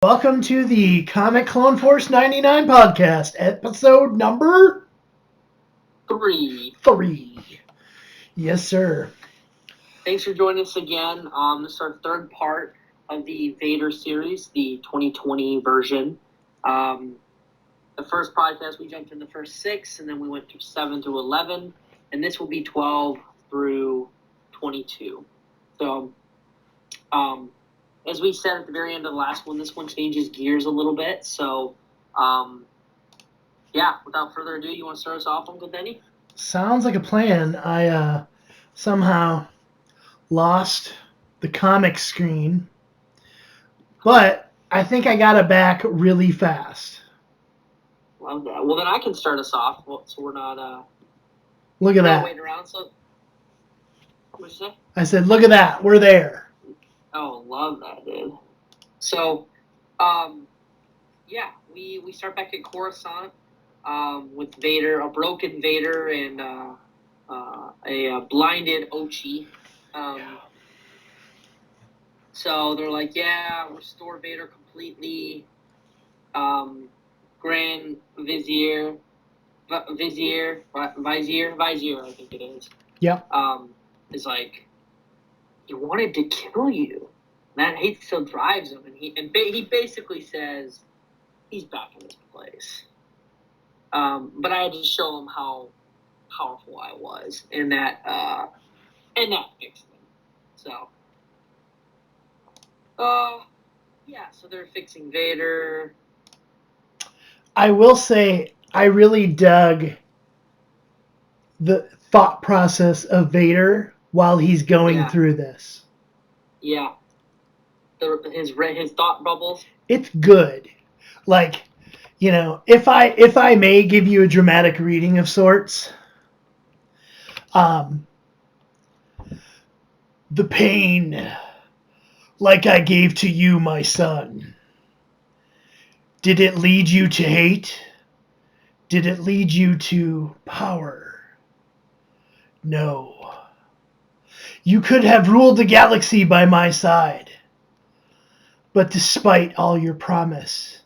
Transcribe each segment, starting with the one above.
Welcome to the Comic Clone Force 99 Podcast, episode number 3. Yes, sir. Thanks for joining us again. This is our third part of the Vader series, the 2020 version. The first podcast, we jumped in the first 6, and then we went to 7 through 11, and this will be 12 through 22. So, as we said at the very end of the last one, this one changes gears a little bit. So, without further ado, you want to start us off, Uncle Denny? Sounds like a plan. I somehow lost the comic screen, but I think I got it back really fast. Love that. Well, then I can start us off, so we're not Look at that. waiting around. So, what'd you say? I said, look at that. We're there. Oh, love that, dude. So, we start back at Coruscant with Vader, a broken Vader, and a blinded Ochi. So they're like, restore Vader completely. Grand Vizier, I think it is. Yep. Is like, he wanted to kill you. That hate still drives him, and he basically says he's back in his place. But I had to show him how powerful I was, and that fixed him. So, so they're fixing Vader. I will say I really dug the thought process of Vader while he's going through this. Yeah. His thought bubbles. It's good. Like, if I may give you a dramatic reading of sorts, the pain, like I gave to you, my son, did it lead you to hate? Did it lead you to power? No. You could have ruled the galaxy by my side. But despite all your promise,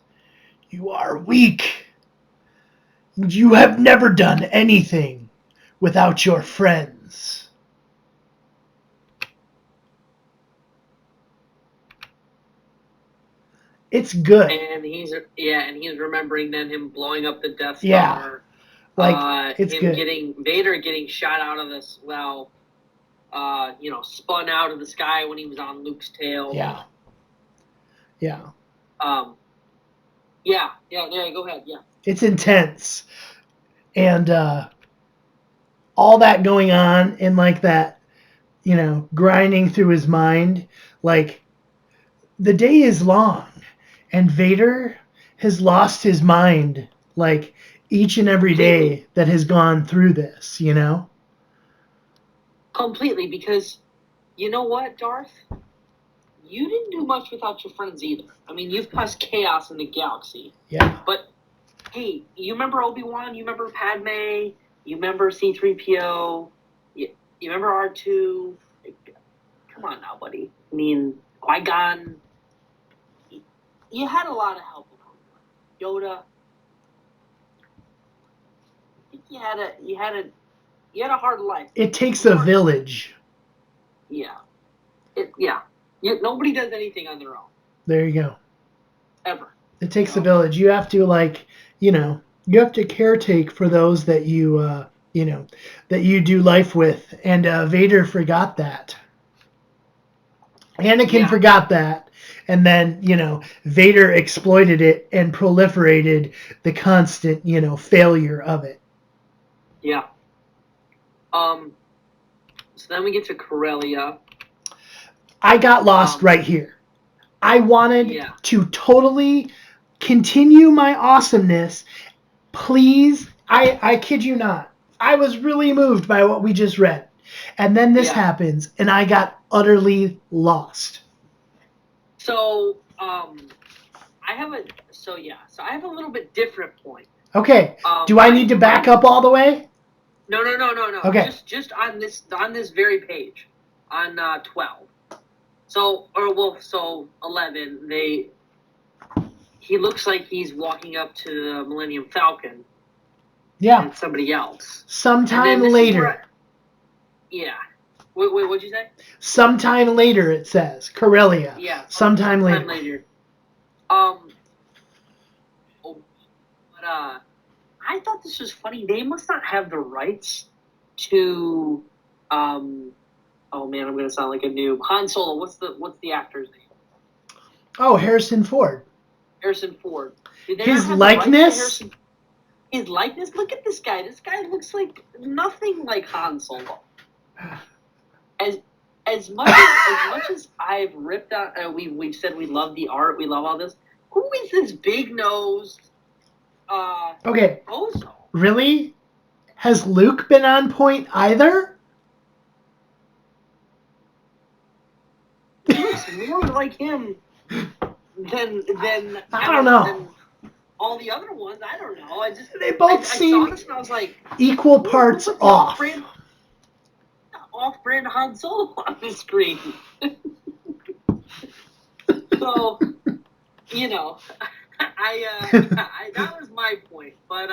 you are weak. You have never done anything without your friends. It's good. And he's remembering then him blowing up the Death Star. Yeah. Like, it's good. Vader getting shot out of this, spun out of the sky when he was on Luke's tail. Yeah. Yeah. Go ahead. Yeah. It's intense. And all that going on and like that, grinding through his mind, like the day is long and Vader has lost his mind like each and every day that has gone through this, Completely, because you know what, Darth? You didn't do much without your friends either. I mean, you've caused chaos in the galaxy. Yeah. But, hey, you remember Obi-Wan? You remember Padme? You remember C-3PO? You remember R2? Come on now, buddy. I mean, Qui-Gon. You had a lot of help. Yoda. You had a hard life. It takes a village. Yeah. Nobody does anything on their own. There you go. Ever. It takes a village. You have to you have to caretake for those that you that you do life with. And Vader forgot that. Anakin forgot that. And then, Vader exploited it and proliferated the constant, failure of it. Yeah. So then we get to Corellia. I got lost right here. I wanted to totally continue my awesomeness. Please, I kid you not. I was really moved by what we just read. And then this happens, and I got utterly lost. So, I have a little bit different point. Okay. Do I need to back up all the way? No. Okay. Just on this very page, on 12. So 11. he looks like he's walking up to the Millennium Falcon. Yeah. And somebody else. Sometime later. Yeah. What'd you say? Sometime later, it says. Corellia. Yeah. Sometime later. I thought this was funny. They must not have the rights to, oh man, I'm gonna sound like a noob. Han Solo. What's the actor's name? Oh, Harrison Ford. Harrison Ford. His likeness. His likeness. Look at this guy. This guy looks like nothing like Han Solo. As much as I've ripped out, we've said we love the art, we love all this. Who is this big nosed? Okay. Bozo? Really? Has Luke been on point either? He looks more like him than I don't know. Than all the other ones. I don't know. They both seem I saw this and I was like, equal parts off. Off-brand Han Solo on the screen. So, you know, that was my point. But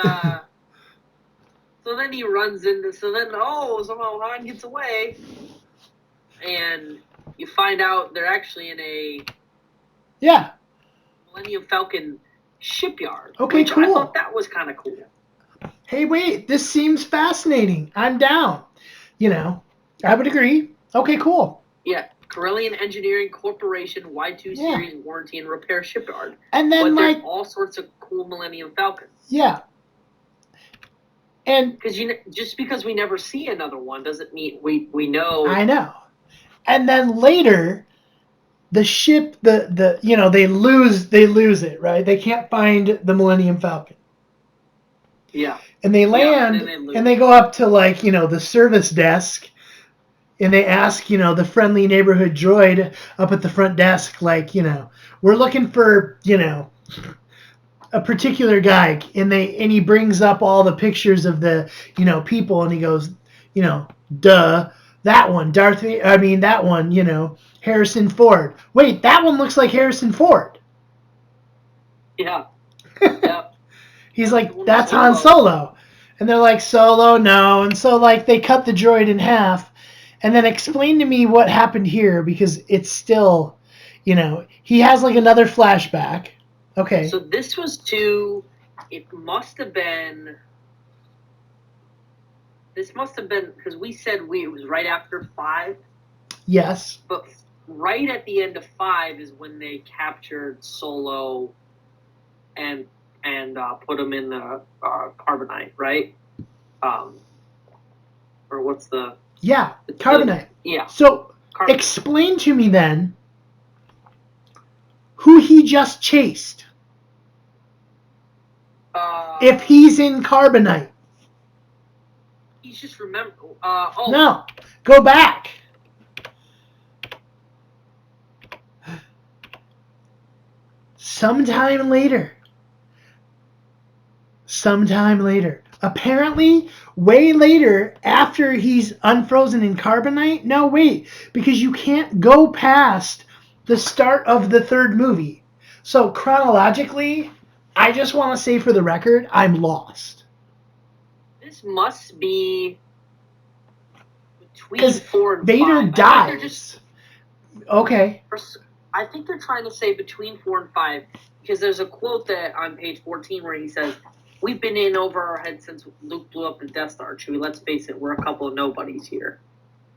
so then he runs into. So then, somehow Han gets away, and you find out they're actually in a Millennium Falcon shipyard. Okay, cool. I thought that was kind of cool. Hey, wait, this seems fascinating. I'm down. You know, I would agree. Okay, cool. Yeah, Corellian Engineering Corporation Y2 Series Warranty and Repair Shipyard. And then there's all sorts of cool Millennium Falcons. Yeah. And because just because we never see another one doesn't mean we know. I know. And then later, the ship, they lose it, right? They can't find the Millennium Falcon. Yeah. And they land, and they go up to the service desk, and they ask, the friendly neighborhood droid up at the front desk, we're looking for, a particular guy, and he brings up all the pictures of the, people, and he goes, duh, that one, Darth Vader, that one, Harrison Ford. Wait, that one looks like Harrison Ford. Yeah. Yeah. He's like, that's Han Solo. And they're like, Solo, no. And so, they cut the droid in half. And then explain to me what happened here, because it's still, he has, another flashback. Okay. So this was it must have been, because we said it was right after 5. Yes. But right at the end of 5 is when they captured Solo and put him in the carbonite, right? Or what's the... Yeah, carbonite. Yeah. So, explain to me then who he just chased. If he's in carbonite. He's just remember... No, go back. Sometime later. Apparently, way later, after he's unfrozen in carbonite. No, wait, because you can't go past the start of the 3rd movie. So chronologically, I just want to say for the record, I'm lost. This must be between 4 and 5. Vader dies. Okay. I think they're trying to say between 4 and 5, because there's a quote that on page 14 where he says, "We've been in over our heads since Luke blew up the Death Star, Chewie. Let's face it, we're a couple of nobodies here."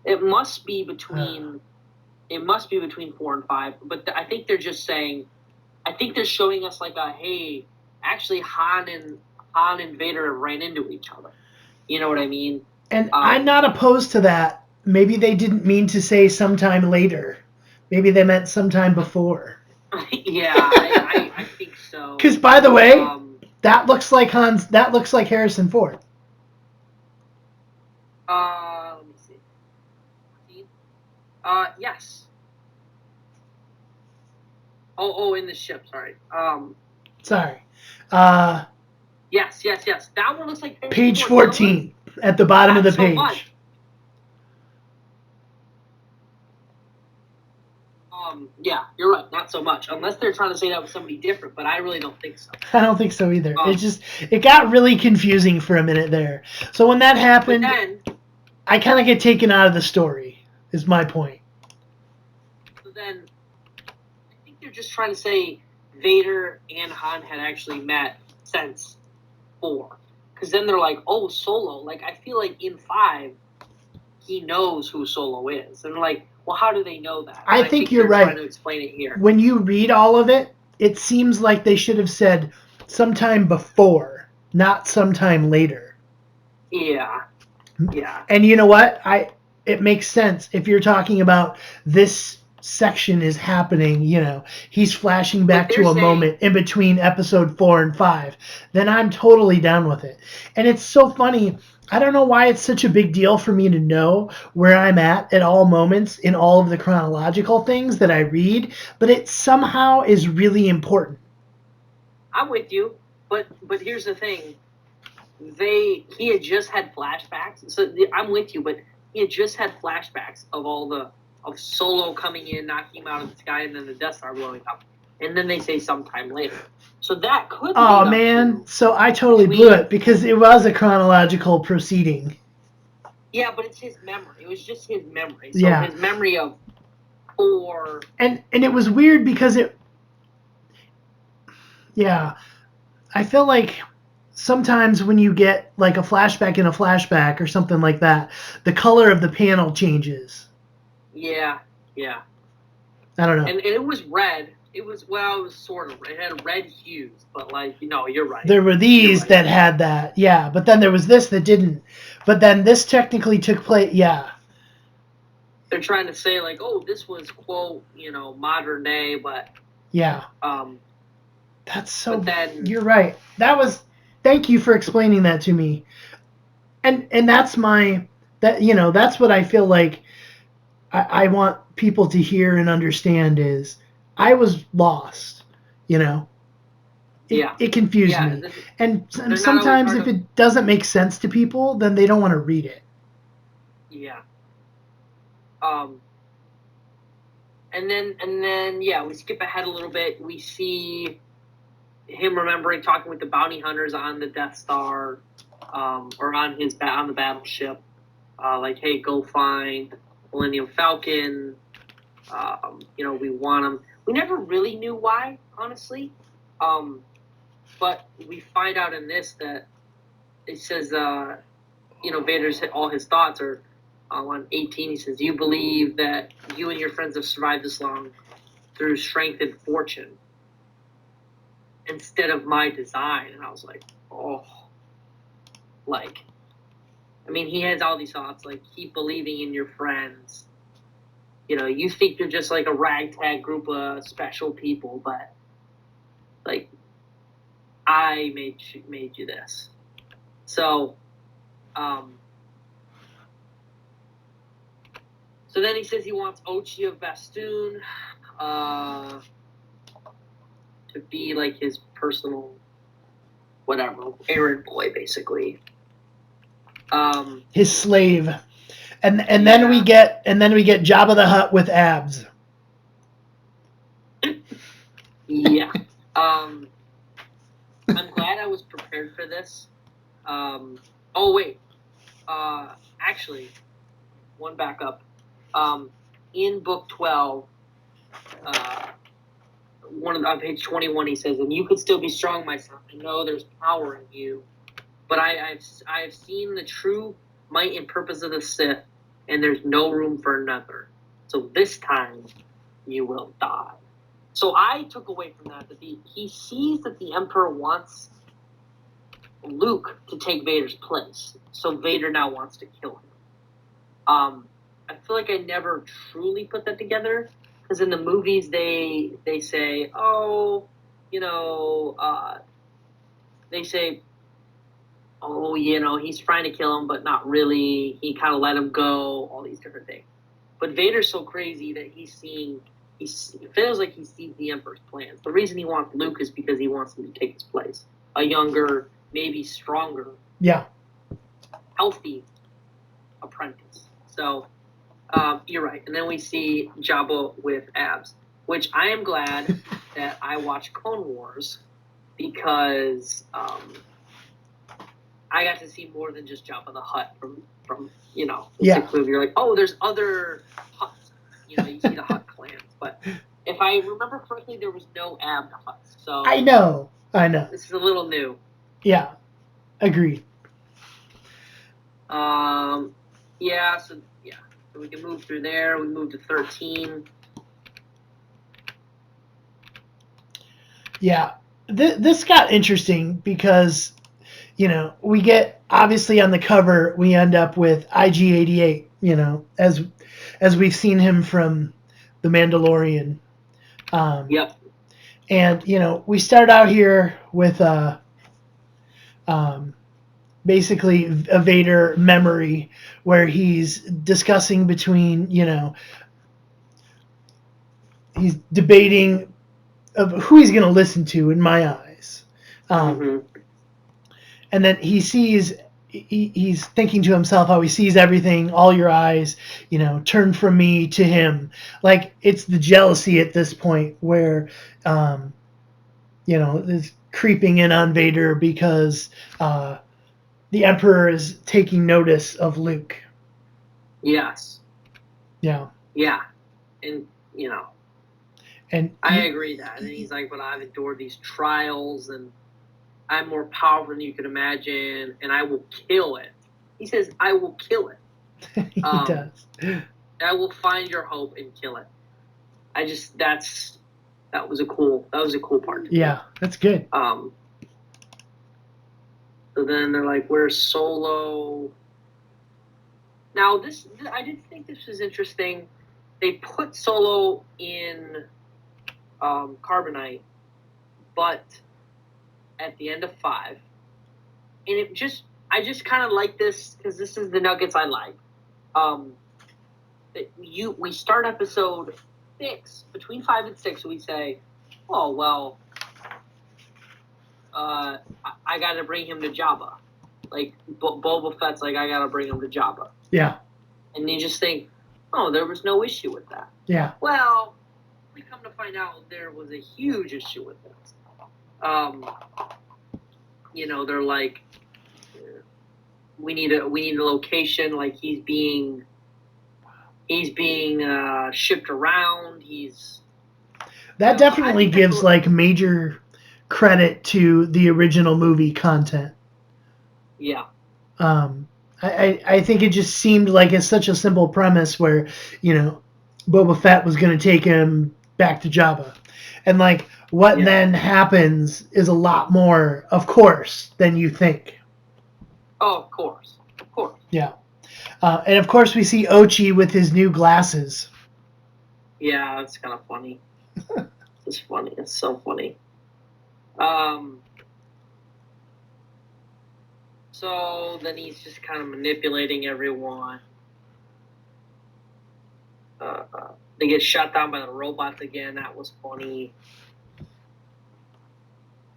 It must be between 4 and 5. But I think they're just saying, I think they're showing us hey, actually Han and Vader ran into each other. You know what I mean? And I'm not opposed to that. Maybe they didn't mean to say sometime later. Maybe they meant sometime before. Yeah, I think so. Because by the way, that looks like Harrison Ford. Let me see. Yes. Oh, in the ship. Sorry. Sorry. Yes. That one looks like Harrison page Ford. 14 at the bottom of the page. Much. Yeah, you're right. Not so much, unless they're trying to say that with somebody different. But I really don't think so. I don't think so either. It got really confusing for a minute there. So when that happened, I kind of get taken out of the story. Is my point. So then, I think they're just trying to say Vader and Han had actually met since 4, because then they're like, oh, Solo. Like, I feel like in 5, he knows who Solo is, and like, well, how do they know that? I think you're right. Trying to explain it here. When you read all of it, it seems like they should have said sometime before, not sometime later. Yeah. And you know what? It makes sense if you're talking about this section is happening. He's flashing back to a moment in between episode 4 and 5. Then I'm totally down with it. And it's so funny. I don't know why it's such a big deal for me to know where I'm at all moments in all of the chronological things that I read, but it somehow is really important. I'm with you, but here's the thing. He had just had flashbacks. So I'm with you, but he had just had flashbacks of Solo coming in, knocking him out of the sky, and then the Death Star blowing up. And then they say sometime later. So that could. Oh man! So I totally blew it because it was a chronological proceeding. Yeah, but it's his memory. It was just his memory. So his memory of 4. And it was weird because it. Yeah, I feel like sometimes when you get like a flashback in a flashback or something like that, the color of the panel changes. Yeah. I don't know. And it was red. It was sort of. It had red hues, but you're right. There were these that had that, yeah. But then there was this that didn't. But then this technically took place, yeah. They're trying to say like, oh, this was quote, modern day, but yeah. That's so. But then, you're right. Thank you for explaining that to me. And that's that's what I feel like. I want people to hear and understand is I was lost, It confused me. And sometimes if it doesn't make sense to people, then they don't want to read it. Yeah. And then we skip ahead a little bit. We see him remembering talking with the bounty hunters on the Death Star, or on the battleship. Like, hey, go find Millennium Falcon. We want him. We never really knew why, honestly. But we find out in this that it says, Vader's all his thoughts are on 18. He says, you believe that you and your friends have survived this long through strength and fortune instead of my design. And I was like, he has all these thoughts, like, keep believing in your friends. You think you're just like a ragtag group of special people, but like, I made you this. So, so then he says he wants Ochi of Bastoon to be like his personal, whatever, errand boy, basically. His slave. And then we get Jabba the Hutt with abs. Yeah. I'm glad I was prepared for this. Actually, one backup. In book 12, on page 21, he says, "And you could still be strong, my son. I know there's power in you, but I've seen the true might and purpose of the Sith, and there's no room for another. So this time, you will die." So I took away from that he sees that the Emperor wants Luke to take Vader's place. So Vader now wants to kill him. I feel like I never truly put that together, because in the movies they say, he's trying to kill him, but not really. He kind of let him go, all these different things. But Vader's so crazy that it feels like he sees the Emperor's plans. The reason he wants Luke is because he wants him to take his place. A younger, maybe stronger, healthy apprentice. So You're right. And then we see Jabba with abs, which I am glad that I watched Clone Wars because I got to see more than just Jabba the Hutt from the sixth movie. You're like, oh, there's other Hutts. You see the Hutt clans. But if I remember correctly, there was no ab Hutts. So I know. This is a little new. Yeah, agreed. So we can move through there. We move to 13. Yeah, this got interesting because, we get, obviously on the cover, we end up with IG-88, as we've seen him from The Mandalorian. Yep. And, we start out here with basically a Vader memory where he's discussing between, he's debating of who he's going to listen to in my eyes. And then he sees, he's thinking to himself how he sees everything, all your eyes, turn from me to him. Like, it's the jealousy at this point where, is creeping in on Vader because the Emperor is taking notice of Luke. Yes. Yeah. Yeah. And, and I agree that. And he's like, but I've endured these trials and I'm more powerful than you can imagine, and I will kill it. He says, I will kill it. He does. I will find your hope and kill it. That was a cool part. Yeah, that's good. So then they're like, where's Solo? Now, I did think this was interesting. They put Solo in Carbonite, but at the end of 5, and I just kind of like this because this is the nuggets I like. We start episode 6, between 5 and 6, we say, oh well, I got to bring him to Jabba. Like Boba Fett's like, I got to bring him to Jabba. Yeah. And you just think, oh, there was no issue with that. Yeah. Well, we come to find out there was a huge issue with this. They're like, we need a location. Like he's being shipped around. That definitely gives like major credit to the original movie content. Yeah. I think it just seemed like it's such a simple premise where, Boba Fett was going to take him back to Jabba. And like what then happens is a lot more, of course, than you think. Oh, of course. Yeah. And of course we see Ochi with his new glasses. Yeah, that's kind of funny. It's funny. It's so funny. So then he's just kind of manipulating everyone. They get shot down by the robots again. That was funny.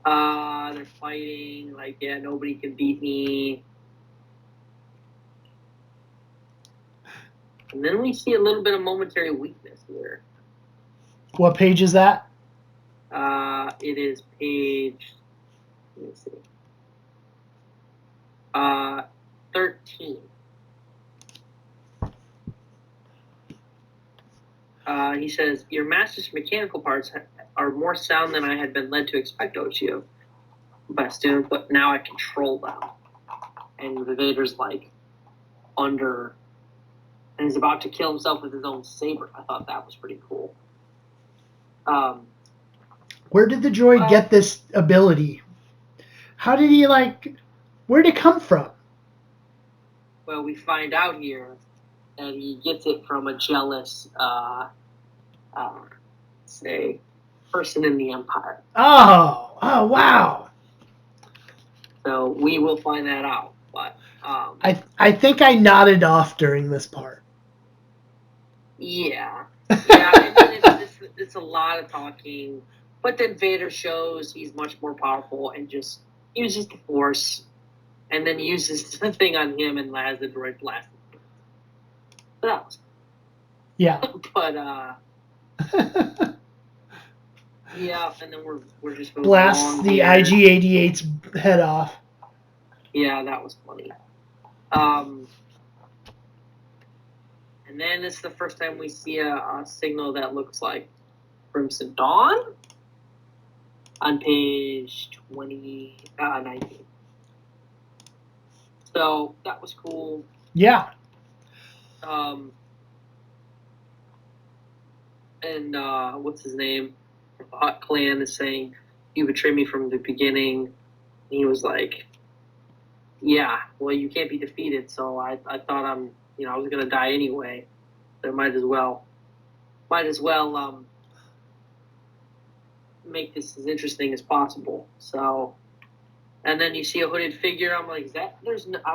They're fighting. Like, yeah, nobody can beat me. And then we see a little bit of momentary weakness here. What page is that? It is page, let me see, 13. He says, your master's mechanical parts are more sound than I had been led to expect, Ochio. Bastion, but now I control them. And the Vader's like under, and he's about to kill himself with his own saber. I thought that was pretty cool. Where did the droid get this ability? How did he where did it come from? Well, we find out here that he gets it from a jealous, person in the Empire. Oh, wow. So we will find that out. But I think I nodded off during this part. Yeah. And then it's a lot of talking. But then Vader shows he's much more powerful and just uses the Force, and then uses the thing on him and has the droid blast. But that was. Yeah. But yeah, and then we're just moving Blasts along the here. IG-88's head off. Yeah, that was funny. And then it's the first time we see a signal that looks like Crimson Dawn on page 19. So that was cool. Yeah. And what's his name? Hot Clan is saying, "You betrayed me from the beginning." And he was like, "Yeah, well, you can't be defeated. So I thought I was gonna die anyway. So might as well make this as interesting as possible." So, and then you see a hooded figure. I'm like, I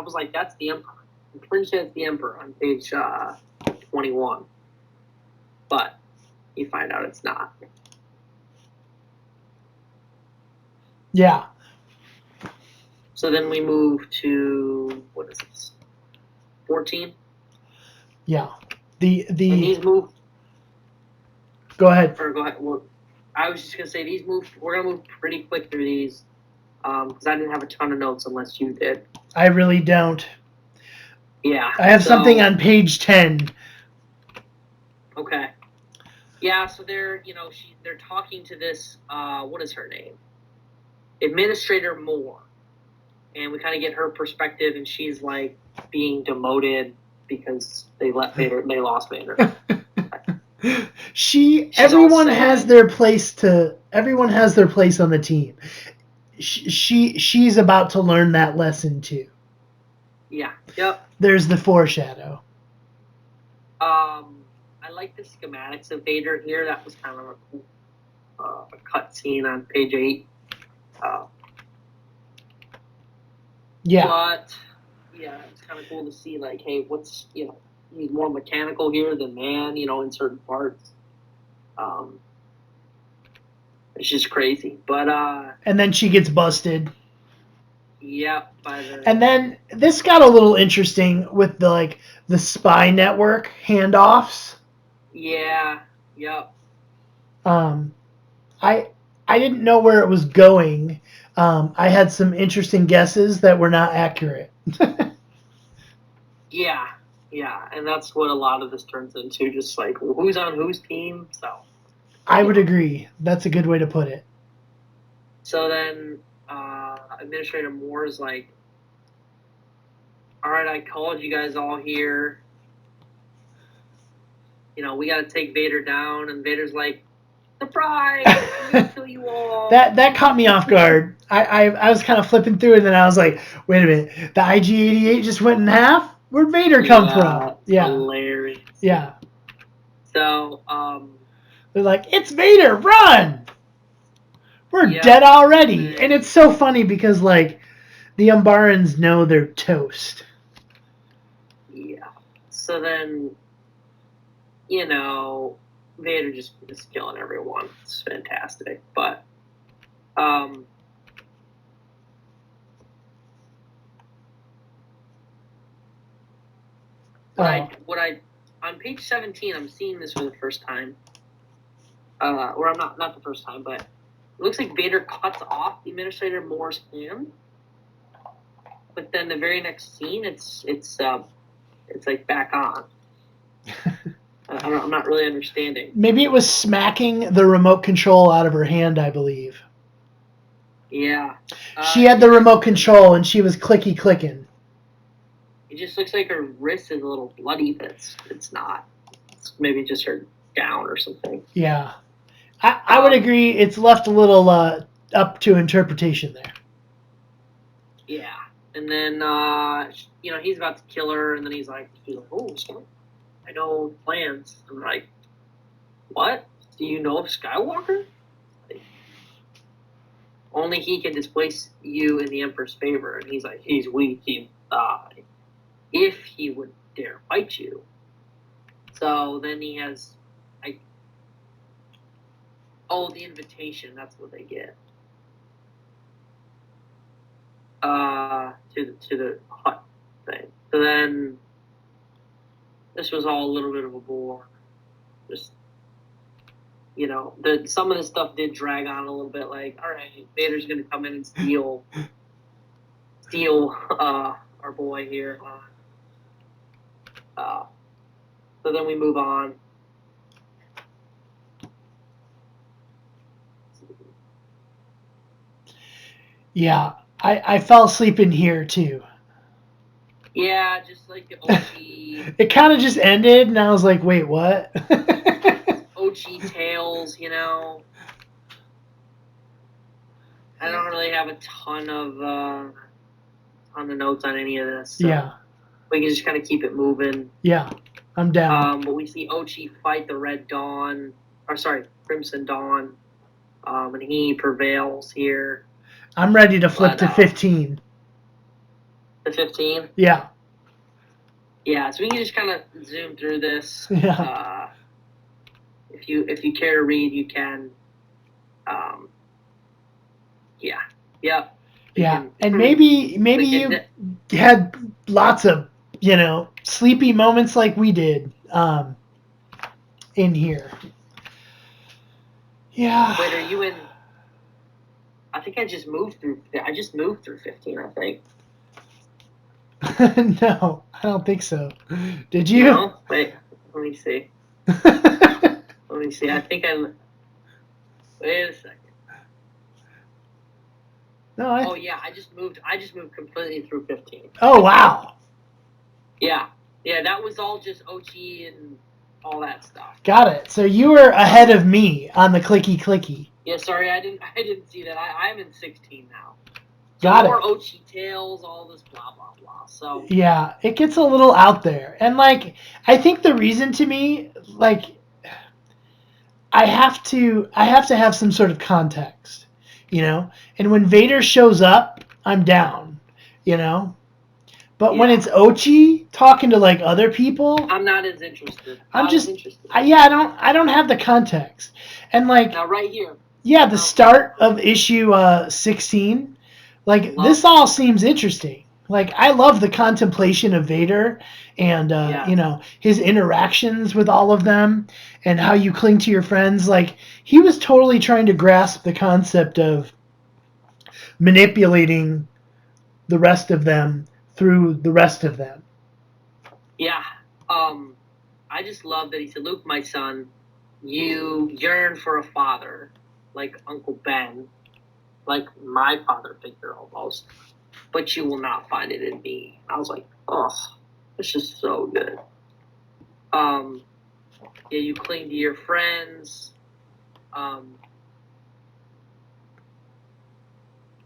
was like, that's the Emperor. I'm pretty sure it's the Emperor on page 21. But you find out it's not. Yeah. So then we move to, what is this? 14? Yeah. And these move. Go ahead. Or go ahead. Well, I was just gonna say we're gonna move pretty quick through these, because I didn't have a ton of notes unless you did. I really don't. Yeah. I have something on page 10. Okay. Yeah, so they're talking to this, what is her name? Administrator Moore. And we kind of get her perspective, and she's like being demoted because they lost Vader. Everyone has their place on the team. She's about to learn that lesson too. Yeah. Yep. There's the foreshadow. I like the schematics of Vader here. That was kind of a cool a cut scene on page 8. Yeah. But yeah, it's kind of cool to see, like, hey, what's he's more mechanical here than man, in certain parts. It's just crazy. But and then she gets busted. Yeah. And then this got a little interesting with the spy network handoffs. Yeah. Yep. I didn't know where it was going. I had some interesting guesses that were not accurate. Yeah, and that's what a lot of this turns into, just like, well, who's on whose team. So I would agree. That's a good way to put it. So then Administrator Moore is like, all right, I called you guys all here. We got to take Vader down. And Vader's like, surprise! I'm going to kill you all. That caught me off guard. I was kind of flipping through, and then I was like, wait a minute. The IG-88 just went in half? Where'd Vader come from? Yeah. Hilarious. Yeah. So, they're like, it's Vader, run! We're dead already. And it's so funny because, the Umbarans know they're toast. Yeah. So then, Vader just is killing everyone. It's fantastic. But, on page 17, I'm seeing this for the first time. Or I'm not the first time, but it looks like Vader cuts off the Administrator Moore's hand. But then the very next scene, it's like back on. I'm not really understanding. Maybe it was smacking the remote control out of her hand, I believe. Yeah. She had the remote control, and she was clicking. It just looks like her wrist is a little bloody, but it's not. It's maybe just her gown or something. Yeah. I would agree. It's left a little up to interpretation there. Yeah. And then, he's about to kill her, and then he's like, oh, I know plans. I'm like, what? Do you know of Skywalker? Like, only he can displace you in the Emperor's favor. And he's like, he's weak, he die. If he would dare fight you. So then he has, the invitation, that's what they get. To the hut thing. So then, this was all a little bit of a bore. just, some of this stuff did drag on a little bit. Like, all right, Vader's going to come in and steal our boy here. So then we move on. Yeah, I fell asleep in here too. Yeah, just like the OG. It kind of just ended, and I was like, wait, what? OG tales, I don't really have a ton of notes on any of this. So yeah. We can just kind of keep it moving. Yeah, I'm down. But we see Ochi fight the Crimson Dawn, and he prevails here. I'm ready to flip to 15. The 15? Yeah. Yeah, so we can just kind of zoom through this. Yeah. If you care to read, you can. Yeah. Yep. Yeah, and maybe you had lots of, sleepy moments like we did in here. Yeah. Wait, are you in? I think I just moved through 15, I think. No, I don't think so. Did you? No? Wait, let me see. Let me see. I think I'm. Wait a second. No, Oh yeah, I just moved completely through 15. Oh wow. Yeah, that was all just Ochi and all that stuff. Got it. So you were ahead of me on the clicky. Yeah, sorry, I didn't see that. I'm in 16 now. So Got more it. Ochi tales, all this blah blah blah. So yeah, it gets a little out there, and like I think the reason to me, like, I have to have some sort of context. And when Vader shows up, I'm down, But when it's Ochi talking to like other people, I'm not as interested. I don't have the context. And like now right here. Yeah, the start of issue 16, like this all seems interesting. Like I love the contemplation of Vader and his interactions with all of them and how you cling to your friends. Like he was totally trying to grasp the concept of manipulating the rest of them through the rest of them. Yeah. I just love that he said, Luke, my son, you yearn for a father like Uncle Ben, like my father figure almost, but you will not find it in me. I was like, oh, it's just so good. You cling to your friends. And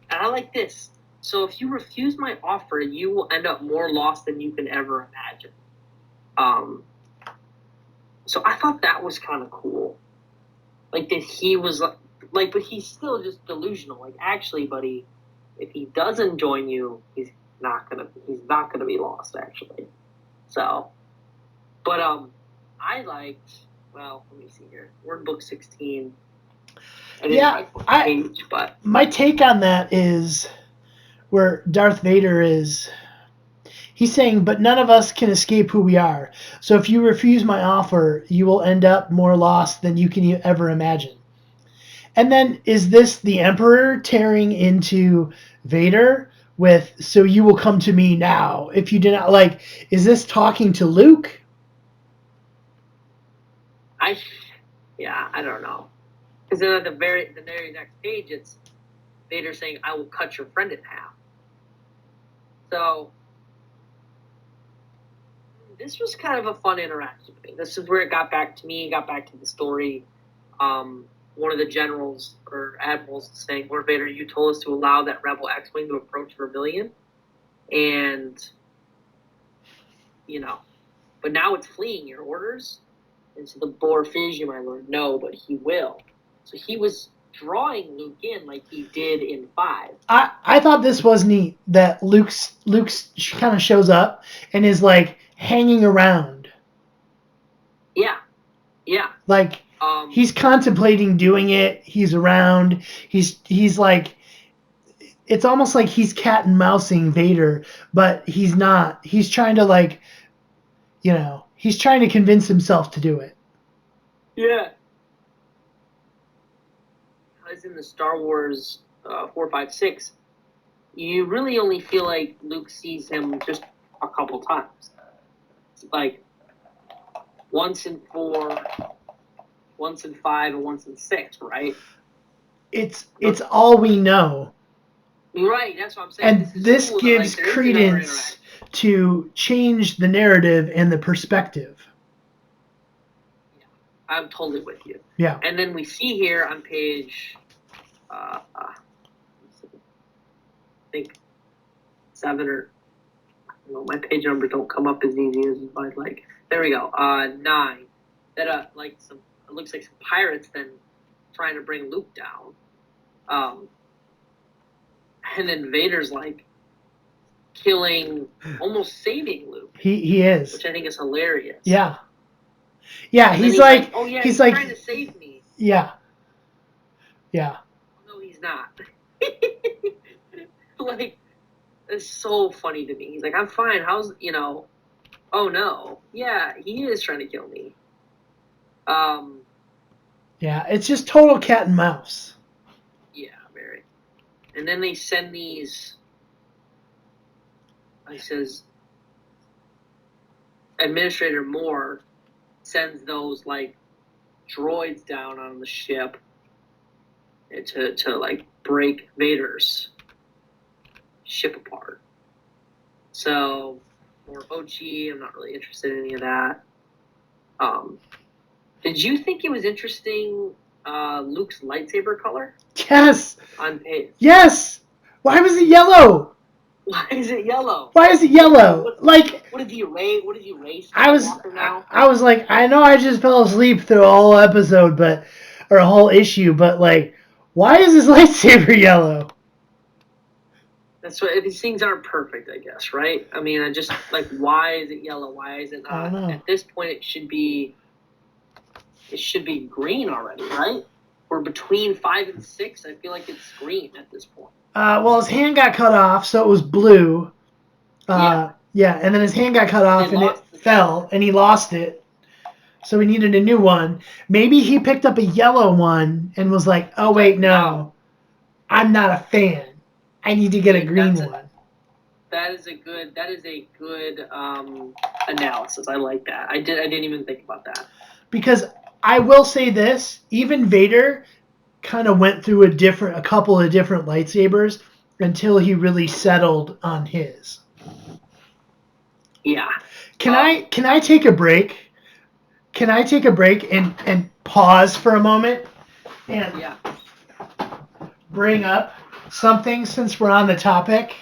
I like this. So if you refuse my offer, you will end up more lost than you can ever imagine. So I thought that was kind of cool. Like that he was like, but he's still just delusional. Like, actually, buddy, if he doesn't join you, he's not gonna be lost, actually. So, but I liked. Well, let me see here. We're in book 16. My take on that is where Darth Vader is. He's saying, but none of us can escape who we are. So if you refuse my offer, you will end up more lost than you can ever imagine. And then is this the Emperor tearing into Vader with, so you will come to me now if you do not, like, is this talking to Luke? I don't know. Because then at the very next page, it's Vader saying, I will cut your friend in half. So this was kind of a fun interaction for me. This is where it got back to me, got back to the story. One of the generals or admirals saying, Lord Vader, you told us to allow that rebel X-Wing to approach Rebellion. And, but now it's fleeing your orders. And so the boar fears you, my lord. No, but he will. So he was drawing Luke in like he did in 5. I thought this was neat that Luke's kind of shows up and is like hanging around. Yeah. Like he's contemplating doing it. He's around. He's like, it's almost like he's cat and mousing Vader, but he's not. He's trying to he's trying to convince himself to do it. Yeah. As in the Star Wars 4, 5, 6, you really only feel like Luke sees him just a couple times. Like once in 4, once in 5, and once in 6, right? It's all we know. Right, that's what I'm saying. And this cool gives that, like, credence to change the narrative and the perspective. Yeah, I'm totally with you. Yeah. And then we see here on page, I think 7 or, I don't know, my page numbers don't come up as easy as I'd like. There we go, 9. That like it looks like some pirates then trying to bring Luke down. And then Vader's like killing, almost saving Luke. He is. Which I think is hilarious. Yeah. Yeah, he's like, oh yeah, he's trying to save me. Yeah. Yeah. No, he's not. Like, it's so funny to me. He's like, I'm fine. How's, oh no. Yeah, he is trying to kill me. Yeah, it's just total cat and mouse. Yeah, very. And then they send these, he says, Administrator Moore sends those, like, droids down on the ship to like, break Vader's ship apart. So, more OG, I'm not really interested in any of that. Did you think it was interesting, Luke's lightsaber color? Yes! On page. Yes! Why was it yellow? Why is it yellow? Why is it yellow? What did he erase? I was like, I know I just fell asleep through a whole episode, or a whole issue, but like, why is his lightsaber yellow? That's what, these things aren't perfect, I guess, right? I mean, I just, like, why is it yellow? Why is it not? I don't know. At this point, it should be green already, right? Or between 5 and 6, I feel like it's green at this point. Well, his hand got cut off, so it was blue. Yeah, and then his hand got cut off, and it fell, and he lost it. So he needed a new one. Maybe he picked up a yellow one and was like, oh, wait, no. I'm not a fan. I need to get a green one. That is a good analysis. I like that. I didn't even think about that. Because I will say this, even Vader kind of went through a couple of different lightsabers until he really settled on his. Yeah. Can I take a break? Can I take a break and pause for a moment and bring up something since we're on the topic?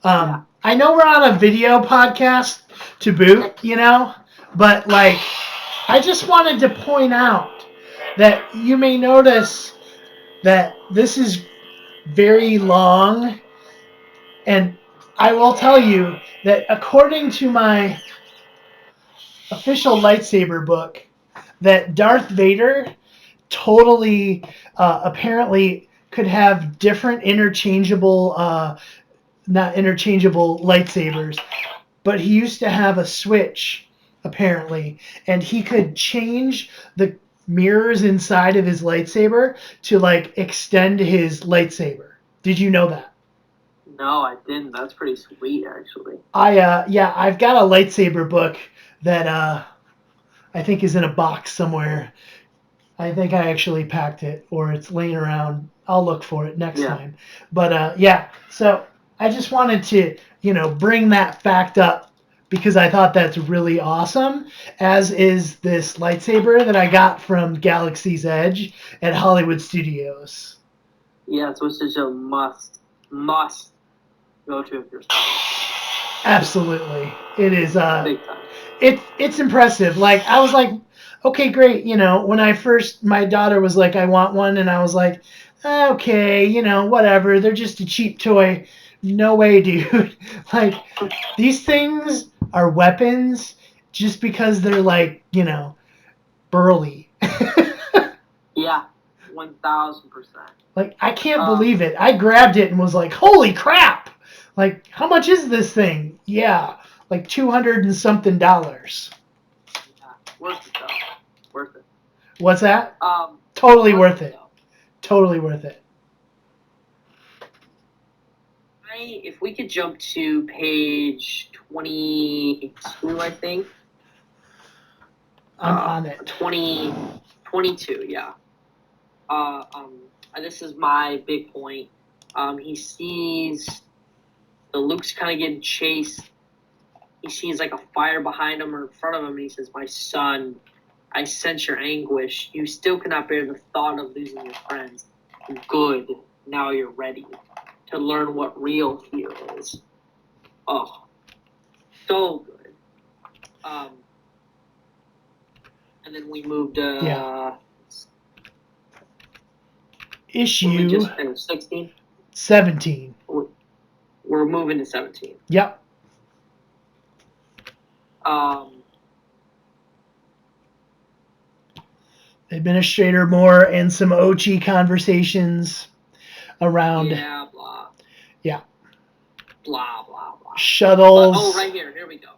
I know we're on a video podcast to boot, but like, I just wanted to point out that you may notice that this is very long, and I will tell you that according to my official lightsaber book, that Darth Vader totally apparently could have different not interchangeable lightsabers, but he used to have a switch apparently, and he could change the mirrors inside of his lightsaber to like extend his lightsaber. Did you know that? No, I didn't. That's pretty sweet, actually. I've got a lightsaber book that I think is in a box somewhere. I think I actually packed it, or it's laying around. I'll look for it next time. But so I just wanted to, bring that fact up because I thought that's really awesome, as is this lightsaber that I got from Galaxy's Edge at Hollywood Studios. Yeah, so it's just a must go to if you're Absolutely. It is big time. It's impressive. Like, I was like, okay, great. When my daughter was like, I want one, and I was like, okay, whatever. They're just a cheap toy. No way, dude. Like, these things are weapons just because they're like, burly. Yeah, 1,000%. Like, I can't believe it. I grabbed it and was like, holy crap! Like, how much is this thing? Yeah, like $200 and something. Yeah, worth it though. Worth it. What's that? Totally worth it. Totally worth it. If we could jump to page 22, I think. I'm on it. 22, yeah. This is my big point. He sees the Luke's kind of getting chased. He sees like a fire behind him or in front of him, and he says, "My son, I sense your anguish. You still cannot bear the thought of losing your friends. Good. Now you're ready to learn what real fear is." Oh, so good. And then we moved issue just 16. 17. We're moving to 17. Yep. Administrator Moore and some Ochi conversations around. Yeah, blah. Yeah. Blah, blah, blah. Shuttles. Right here. Here we go.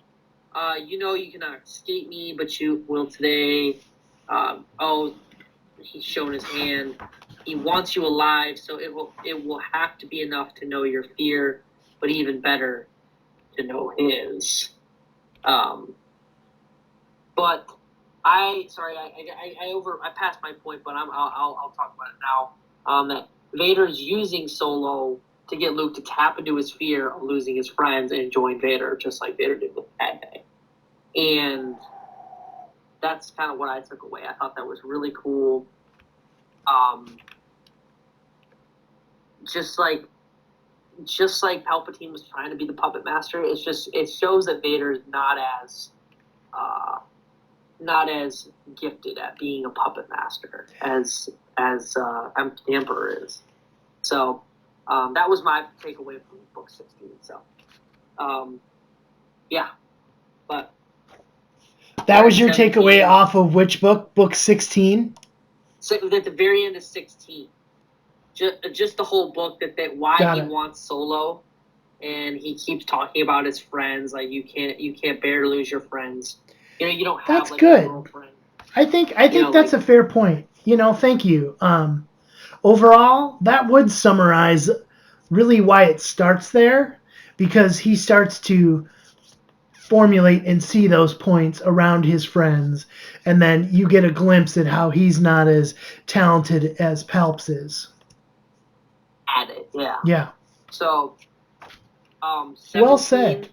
You know you cannot escape me, but you will today. He's showing his hand. He wants you alive, so it will have to be enough to know your fear, but even better, to know his. But I passed my point, but I'll talk about it now. That Vader's using Solo to get Luke to tap into his fear of losing his friends and join Vader, just like Vader did with Padme. And that's kind of what I took away. I thought that was really cool. Just like Palpatine was trying to be the puppet master, it shows that Vader is not as gifted at being a puppet master as the Emperor is. So that was my takeaway from book 16. So yeah, but that was your takeaway off of which book? Book 16. So at the very end of 16, just the whole book that why he wants Solo, and he keeps talking about his friends. Like you can't bear to lose your friends. You don't have that's good. A girlfriend. I think that's a fair point. Thank you. Overall, that would summarize really why it starts there, because he starts to formulate and see those points around his friends, and then you get a glimpse at how he's not as talented as Palps is. At it, yeah. Yeah. So, 17, well said.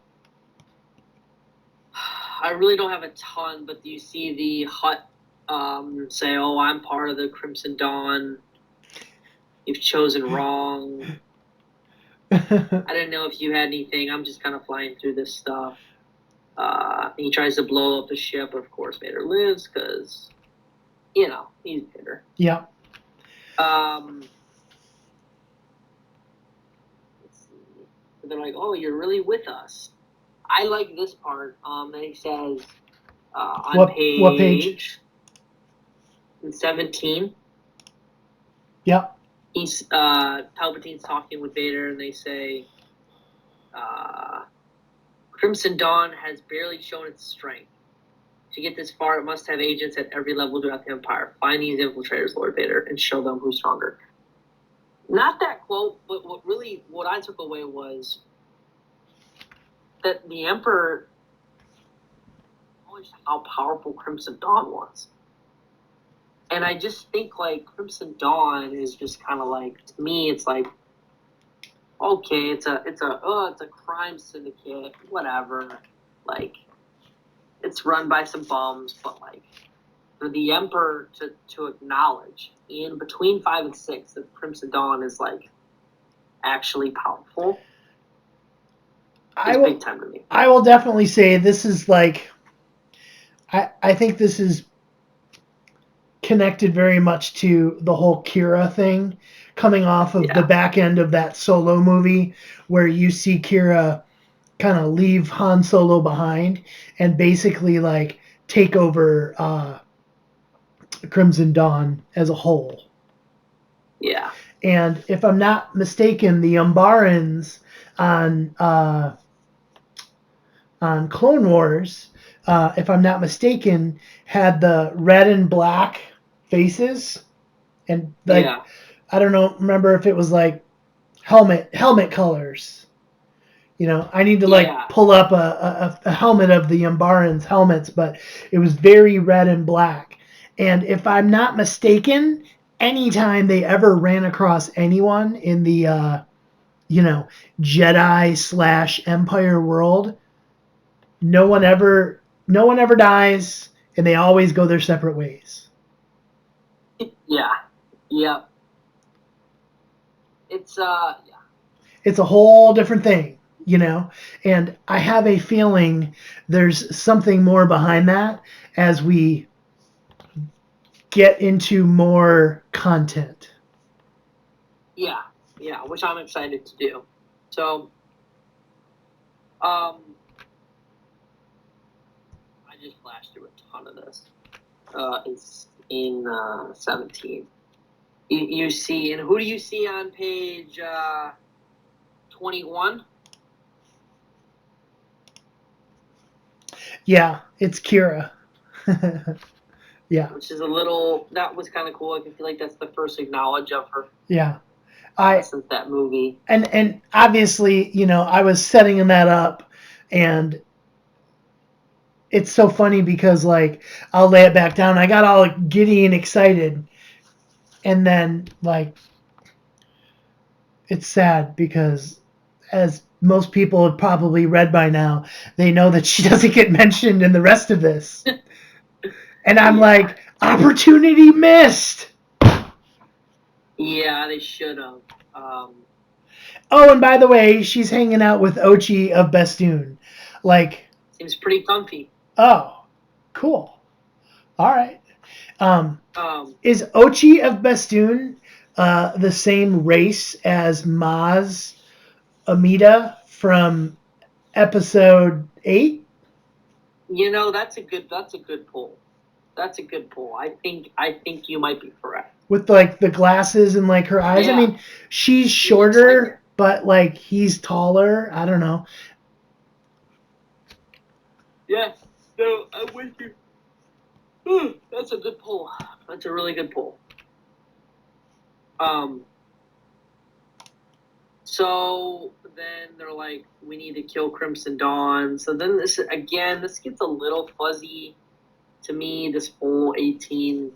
I really don't have a ton, but do you see the Hutt say, "Oh, I'm part of the Crimson Dawn. You've chosen wrong." I didn't know if you had anything. I'm just kind of flying through this stuff. He tries to blow up the ship, but of course Vader lives because, he's Vader. Yeah. Let's see. They're like, "Oh, you're really with us." I like this part. And he says on what page? 17. Yep. He's Palpatine's talking with Vader, and they say, "Crimson Dawn has barely shown its strength. To get this far, it must have agents at every level throughout the Empire. Find these infiltrators, Lord Vader, and show them who's stronger." Not that quote, but what I took away was that the Emperor acknowledged how powerful Crimson Dawn was. And I just think, like, Crimson Dawn is just kind of like, to me, it's like, okay, it's a crime syndicate, whatever. Like, it's run by some bums, but like, for the Emperor to acknowledge in between 5 and 6 that Crimson Dawn is like actually powerful, big time to me. I will definitely say this is like, I think this is connected very much to the whole Kira thing, coming off of the back end of that Solo movie, where you see Kira kind of leave Han Solo behind and basically like take over Crimson Dawn as a whole. Yeah. And if I'm not mistaken, the Umbarans on Clone Wars, if I'm not mistaken, had the red and black faces and like Yeah. I don't know, remember if it was like helmet colors. I need to Yeah. pull up a helmet of the Umbaran's helmets, but it was very red and black. And if I'm not mistaken, anytime they ever ran across anyone in the Jedi / Empire world, no one ever dies, and they always go their separate ways. Yeah. Yeah. It's It's a whole different thing, and I have a feeling there's something more behind that as we get into more content. Yeah, which I'm excited to do. So, I just flashed through a ton of this. It's in 17. You see, and who do you see on page 21? Yeah, it's Kira. Yeah. Which is that was kind of cool. I feel like that's the first acknowledge of her. Yeah. Since that movie. And obviously, I was setting that up, and it's so funny because I'll lay it back down. I got all giddy and excited, and then it's sad because as most people have probably read by now, they know that she doesn't get mentioned in the rest of this. And I'm like, opportunity missed. Yeah, they should have. Oh, and by the way, she's hanging out with Ochi of Bestoon. Seems pretty comfy. Oh, cool. All right. Is Ochi of Bestoon the same race as Maz Amida from episode 8? That's a good pull. That's a good pull. I think you might be correct. With the glasses and her eyes. Yeah. I mean, she's shorter, but he's taller. I don't know. Yeah, no, I'm with you. That's a good pull. That's a really good pull. So then they're like, we need to kill Crimson Dawn. So then this gets a little fuzzy to me. This whole 18,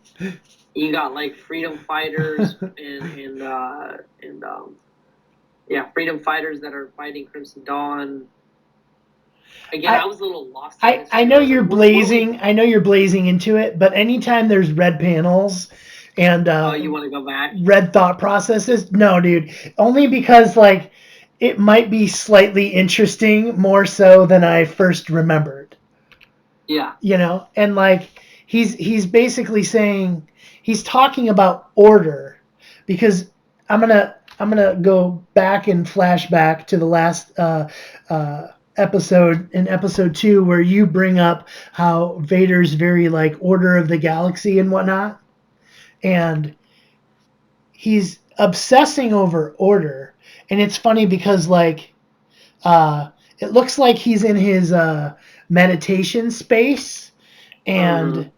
you got freedom fighters and freedom fighters that are fighting Crimson Dawn. Again, I was a little lost. I know you're blazing. I know you're blazing into it, but anytime there's red panels and you want to go back? Red thought processes? No, dude. Only because it might be slightly interesting more so than I first remembered. Yeah. And he's basically saying he's talking about order, because I'm gonna go back and flashback to the last episode, in episode 2, where you bring up how Vader's very order of the galaxy and whatnot, and he's obsessing over order. And it's funny because it looks like he's in his meditation space, and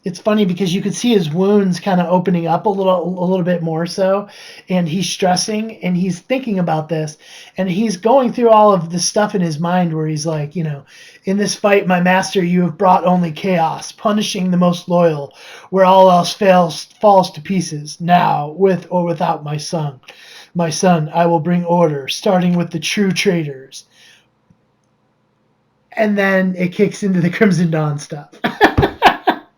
it's funny because you could see his wounds kind of opening up a little bit more so, and he's stressing and he's thinking about this, and he's going through all of this stuff in his mind where he's like, in this fight, my master, you have brought only chaos, punishing the most loyal, where all else falls to pieces. Now, with or without my son, I will bring order, starting with the true traitors. And then it kicks into the Crimson Dawn stuff.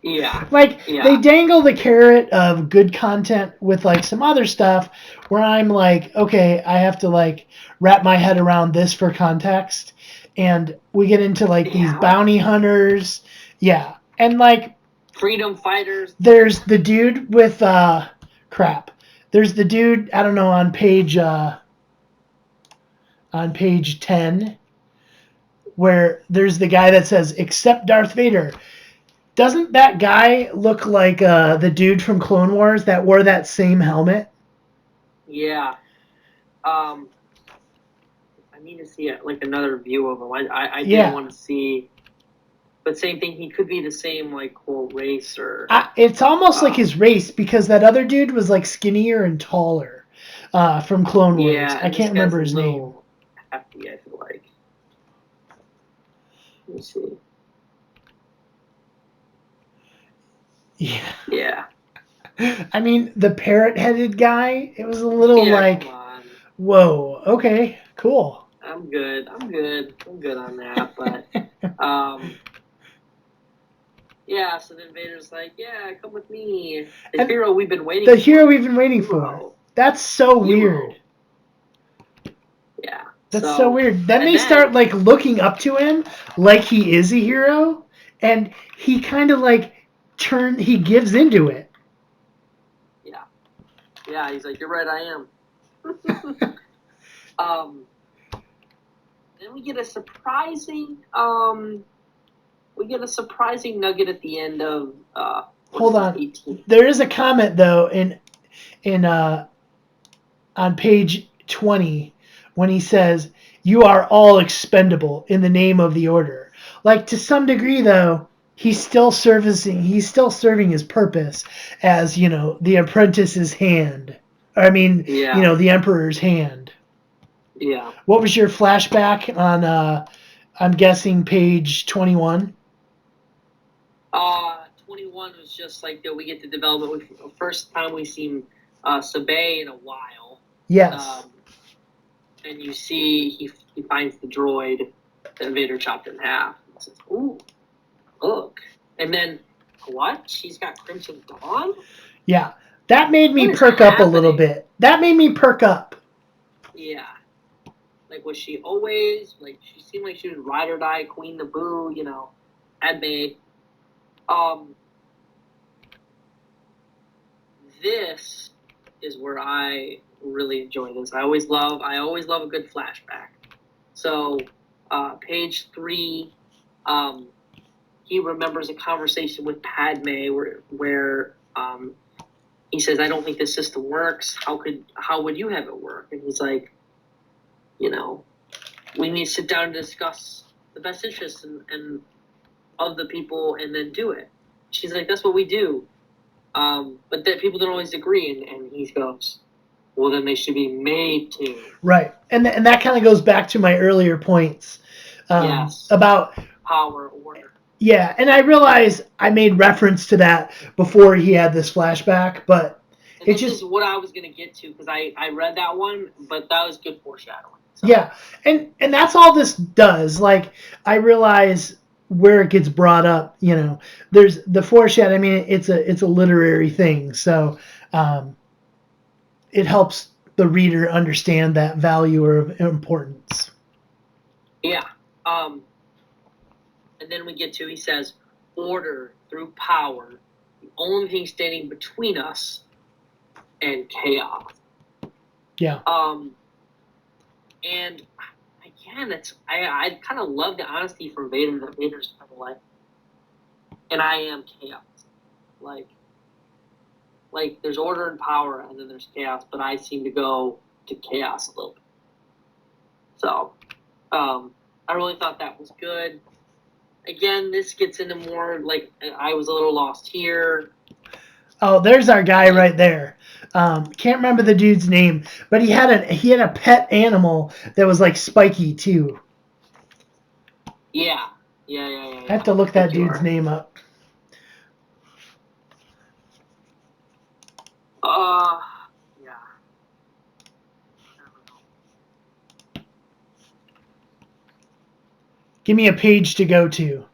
Yeah. They dangle the carrot of good content with some other stuff where I'm like, okay, I have to wrap my head around this for context. And we get into these bounty hunters. Yeah. And freedom fighters. There's the dude with crap. There's the dude, I don't know, on page 10, where there's the guy that says, "Except Darth Vader." Doesn't that guy look like the dude from Clone Wars that wore that same helmet? Yeah. I need to see another view of him. I did want to see. But same thing, he could be the same, like, whole race or... It's almost like his race, because that other dude was, like, skinnier and taller from Clone Wars. Yeah, I can't remember his name. Hefty, I feel like. Let me see. Yeah. Yeah. I mean, the parrot-headed guy, it was a little like, come on. whoa, okay, cool. I'm good on that, but... yeah, so then Vader's like, yeah, come with me. The hero we've been waiting for. The hero we've been waiting for. That's so weird. Yeah. That's so weird. Then they start, like, looking up to him like he is a hero, and he kind of, like, he gives into it. Yeah. Yeah, he's like, you're right, I am. Then we get a surprising nugget at the end of Hold on. 18. There is a comment though on page 20 when he says, "You are all expendable in the name of the order." Like, to some degree though, he's still serving his purpose as, the apprentice's hand. The emperor's hand. Yeah. What was your flashback on I'm guessing page 21? 21 was just like that we get the development. First time we seen Sabay in a while. Yes. And you see he finds the droid that Vader chopped in half. And says, ooh, look. And then, what? She's got Crimson Dawn? Yeah. That made me perk up a little bit. That made me perk up. Yeah. Like, was she always, like, she seemed like she was ride or die, Queen Naboo, Padme. This is where I really enjoy this. I always love a good flashback. So, page 3, he remembers a conversation with Padme where he says, "I don't think this system works. How would you have it work?" And he's like, we need to sit down and discuss the best interests and of the people and then do it. She's like, "That's what we do." But that people don't always agree, and he goes, "Well, then they should be made to." Right, and that kind of goes back to my earlier points about power, order. Yeah, and I realize I made reference to that before he had this flashback, but this is what I was going to get to, because I read that one, but that was good foreshadowing. So. Yeah, and that's all this does. Like, I realize where it gets brought up. There's the foreshadowing. I mean, it's a literary thing, so it helps the reader understand that value or importance. Yeah. And then we get to, he says, order through power, the only thing standing between us and chaos. Yeah. And again, I kind of love the honesty from Vader. That Vader's kind of like, and I am chaos. Like there's order and power, and then there's chaos. But I seem to go to chaos a little bit. So, I really thought that was good. Again, this gets into more, like, I was a little lost here. Oh, there's our guy right there. Can't remember the dude's name, but he had a pet animal that was like spiky too. Yeah. I have to look that dude's name up. Yeah. Give me a page to go to.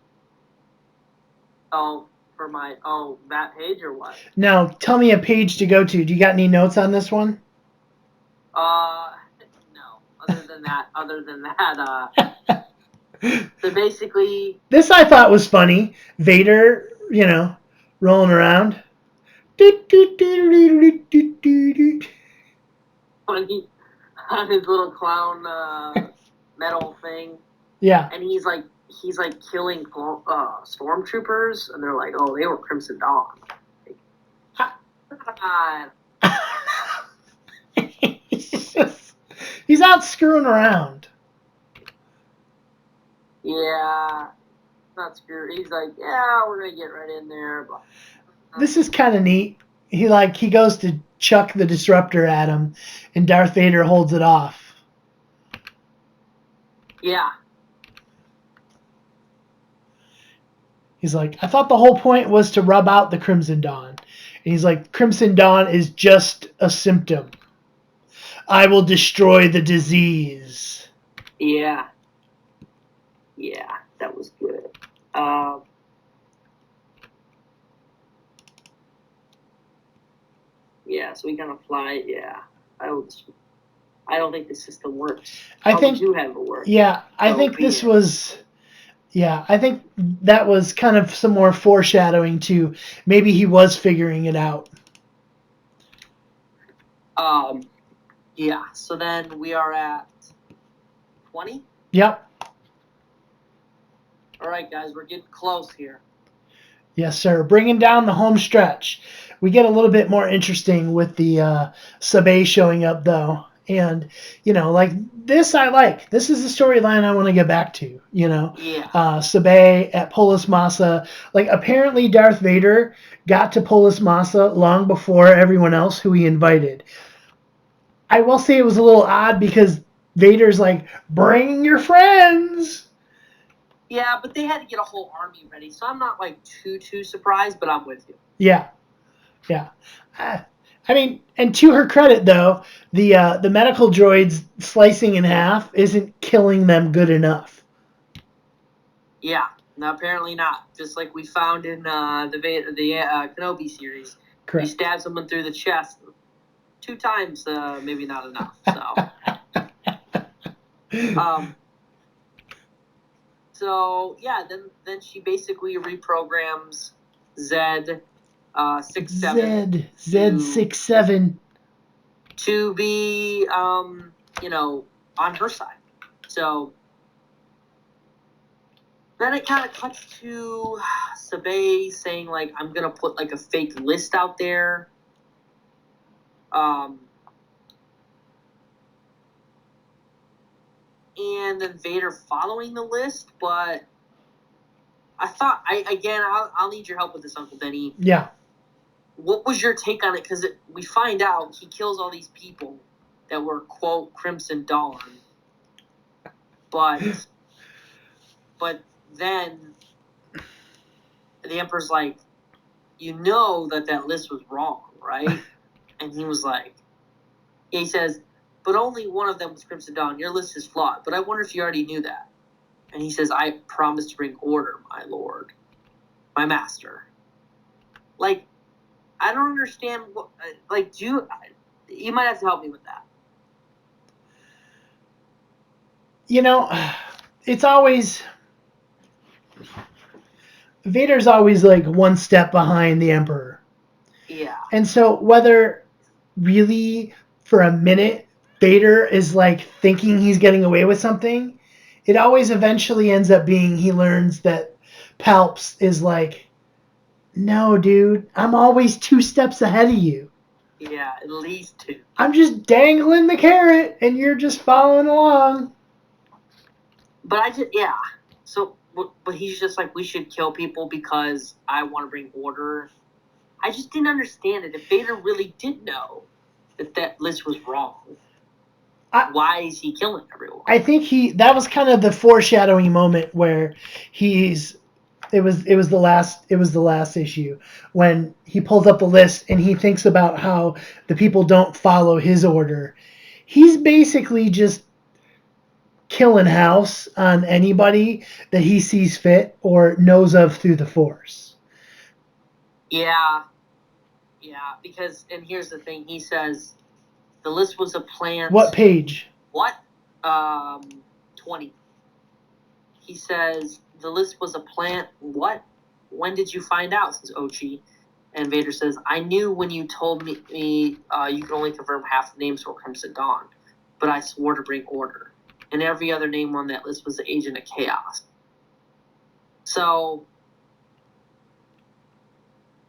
Oh, that page or what? No, tell me a page to go to. Do you got any notes on this one? No. Other than that, so basically... This I thought was funny. Vader, rolling around. On his little clown metal thing. Yeah. And he's like killing stormtroopers, and they're like, "Oh, they were Crimson Dawn." He's out screwing around. Yeah. not screwed. He's like, yeah, we're gonna get right in there. But, This is kind of neat. He goes to chuck the disruptor at him, and Darth Vader holds it off. Yeah. He's like, I thought the whole point was to rub out the Crimson Dawn. And he's like, Crimson Dawn is just a symptom. I will destroy the disease. Yeah. Yeah, that was good. Yeah, so we kind of fly. Yeah, I don't think the system works. I think you have it work. Yeah, I think this was. Yeah, I think that was kind of some more foreshadowing to maybe he was figuring it out. Yeah. So then we are at 20. Yep. All right, guys, we're getting close here. Yes, sir. Bringing down the home stretch. We get a little bit more interesting with the Sabé showing up, though. And, like, this I like. This is the storyline I want to get back to, Yeah. Sabé at Polis Massa. Like, apparently Darth Vader got to Polis Massa long before everyone else who he invited. I will say it was a little odd because Vader's like, bring your friends. Yeah, but they had to get a whole army ready, so I'm not like too surprised, but I'm with you. Yeah. I mean, and to her credit, though, the medical droids slicing in half isn't killing them good enough. Yeah, no, apparently not. Just like we found in the Kenobi series. Correct. He stabs someone through the chest 2 times, maybe not enough. So. So yeah, then she basically reprograms Z67 to be on her side. So then it kind of cuts to Sabé saying like, I'm gonna put like a fake list out there. And then Vader following the list, but I thought I'll need your help with this, Uncle Denny. Yeah. What was your take on it? Because we find out he kills all these people that were, quote, Crimson Dawn. But then the Emperor's like, that list was wrong, right? And he was like, he says, but only one of them was Crimson Dawn. Your list is flawed. But I wonder if you already knew that. And he says, I promise to bring order, my lord. My master. Like, I don't understand what, like, you might have to help me with that. It's always, Vader's always like one step behind the Emperor. Yeah. And so whether really for a minute Vader is like thinking he's getting away with something, it always eventually ends up being he learns that Palps is like, no, dude, I'm always 2 steps ahead of you. Yeah, at least 2. I'm just dangling the carrot, and you're just following along. But So, but he's just like, we should kill people because I want to bring order. I just didn't understand it. If Vader really did know that list was wrong, why is he killing everyone? I think that was kind of the foreshadowing moment where it was the last issue when he pulls up the list and he thinks about how the people don't follow his order. He's basically just killing house on anybody that he sees fit or knows of through the Force. Yeah, because, and here's the thing, he says the list was a plant. What page? What? 20. He says the list was a plant. What? When did you find out? Says Ochi. And Vader says, I knew when you told me you could only confirm half the names for Crimson Dawn, but I swore to bring order. And every other name on that list was the Agent of Chaos. So,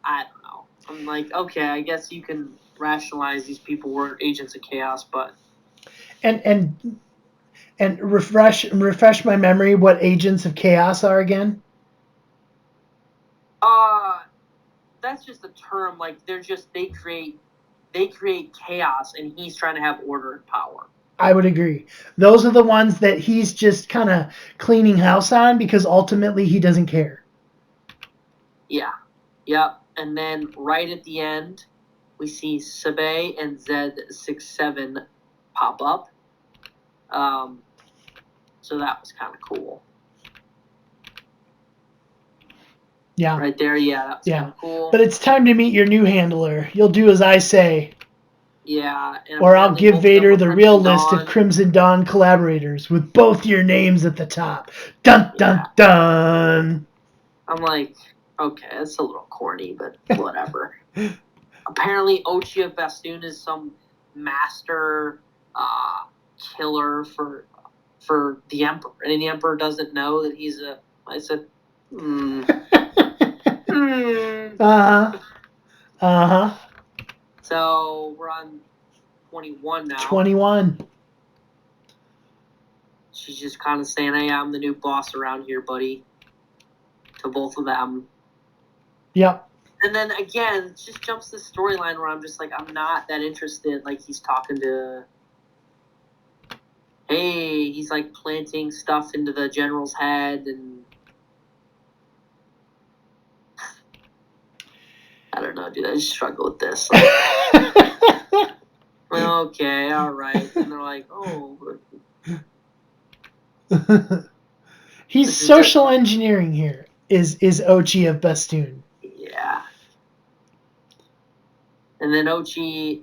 I don't know. I'm like, okay, I guess you can rationalize these people were Agents of Chaos, but... And refresh my memory what Agents of Chaos are again? that's just a term. Like they create chaos, and he's trying to have order and power. I would agree. Those are the ones that he's just kind of cleaning house on because ultimately he doesn't care. Yeah. Yep. And then right at the end, we see Sabe and Z67 pop up. So that was kind of cool. Yeah. Right there, yeah, that was kind of cool. But it's time to meet your new handler. You'll do as I say. Yeah. Or I'll give Vader the real list of Crimson Dawn collaborators with both your names at the top. Dun, dun, dun. I'm like, okay, that's a little corny, but whatever. Apparently, Ochi of Bastoon is some master killer for the Emperor. And the Emperor doesn't know that he's a... I said, Uh-huh. So, we're on 21 now. 21. She's just kind of saying, hey, I'm the new boss around here, buddy. To both of them. Yep. And then, again, it just jumps this storyline where I'm just like, I'm not that interested. Like, he's talking to... Hey, he's, like, planting stuff into the general's head, and... I don't know, dude. I just struggle with this. Like, okay, all right. And they're like, oh... He's social engineering here, is Ochi of Bastoon. Yeah. And then Ochi...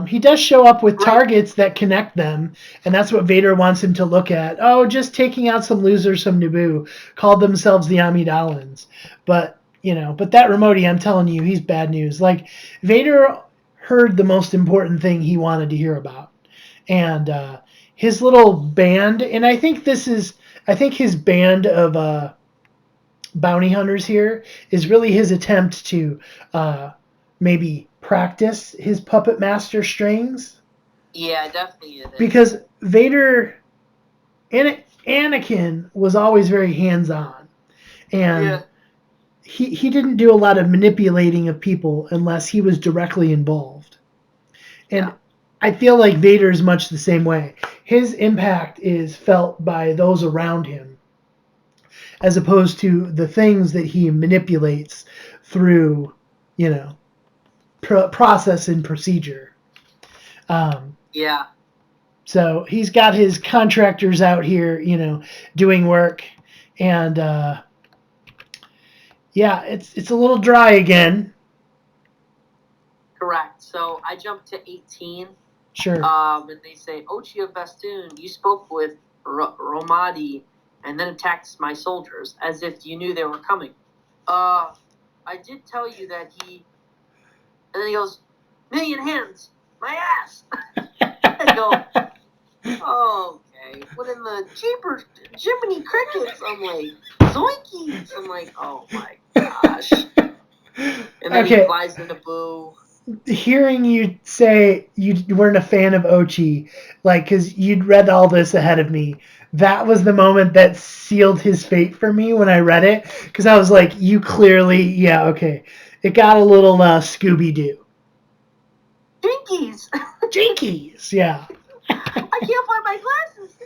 he does show up with targets that connect them, and that's what Vader wants him to look at. Oh, just taking out some losers from Naboo, called themselves the Amidalans. But that Ramodi, I'm telling you, he's bad news. Like, Vader heard the most important thing he wanted to hear about. And his little band, and I think his band of bounty hunters here is really his attempt to maybe practice his puppet master strings. Yeah, definitely it is. Because Vader, Anakin was always very hands-on. And he didn't do a lot of manipulating of people unless he was directly involved. And I feel like Vader's much the same way. His impact is felt by those around him, as opposed to the things that he manipulates through, process and procedure. So he's got his contractors out here, doing work, and it's a little dry again. Correct. So I jumped to 18. Sure. And they say, Ochi of Bastoon, you spoke with Ramadi and then attacked my soldiers as if you knew they were coming. I did tell you that he... And then he goes, million hands, my ass. I go, okay. What in the jeepers, Jiminy Crickets? I'm like, zoinkies. I'm like, oh my gosh. And then he flies into Boo. Hearing you say you weren't a fan of Ochi, like, because you'd read all this ahead of me, that was the moment that sealed his fate for me when I read it, because I was like, you clearly, it got a little Scooby-Doo. Jinkies, yeah. I can't find my glasses.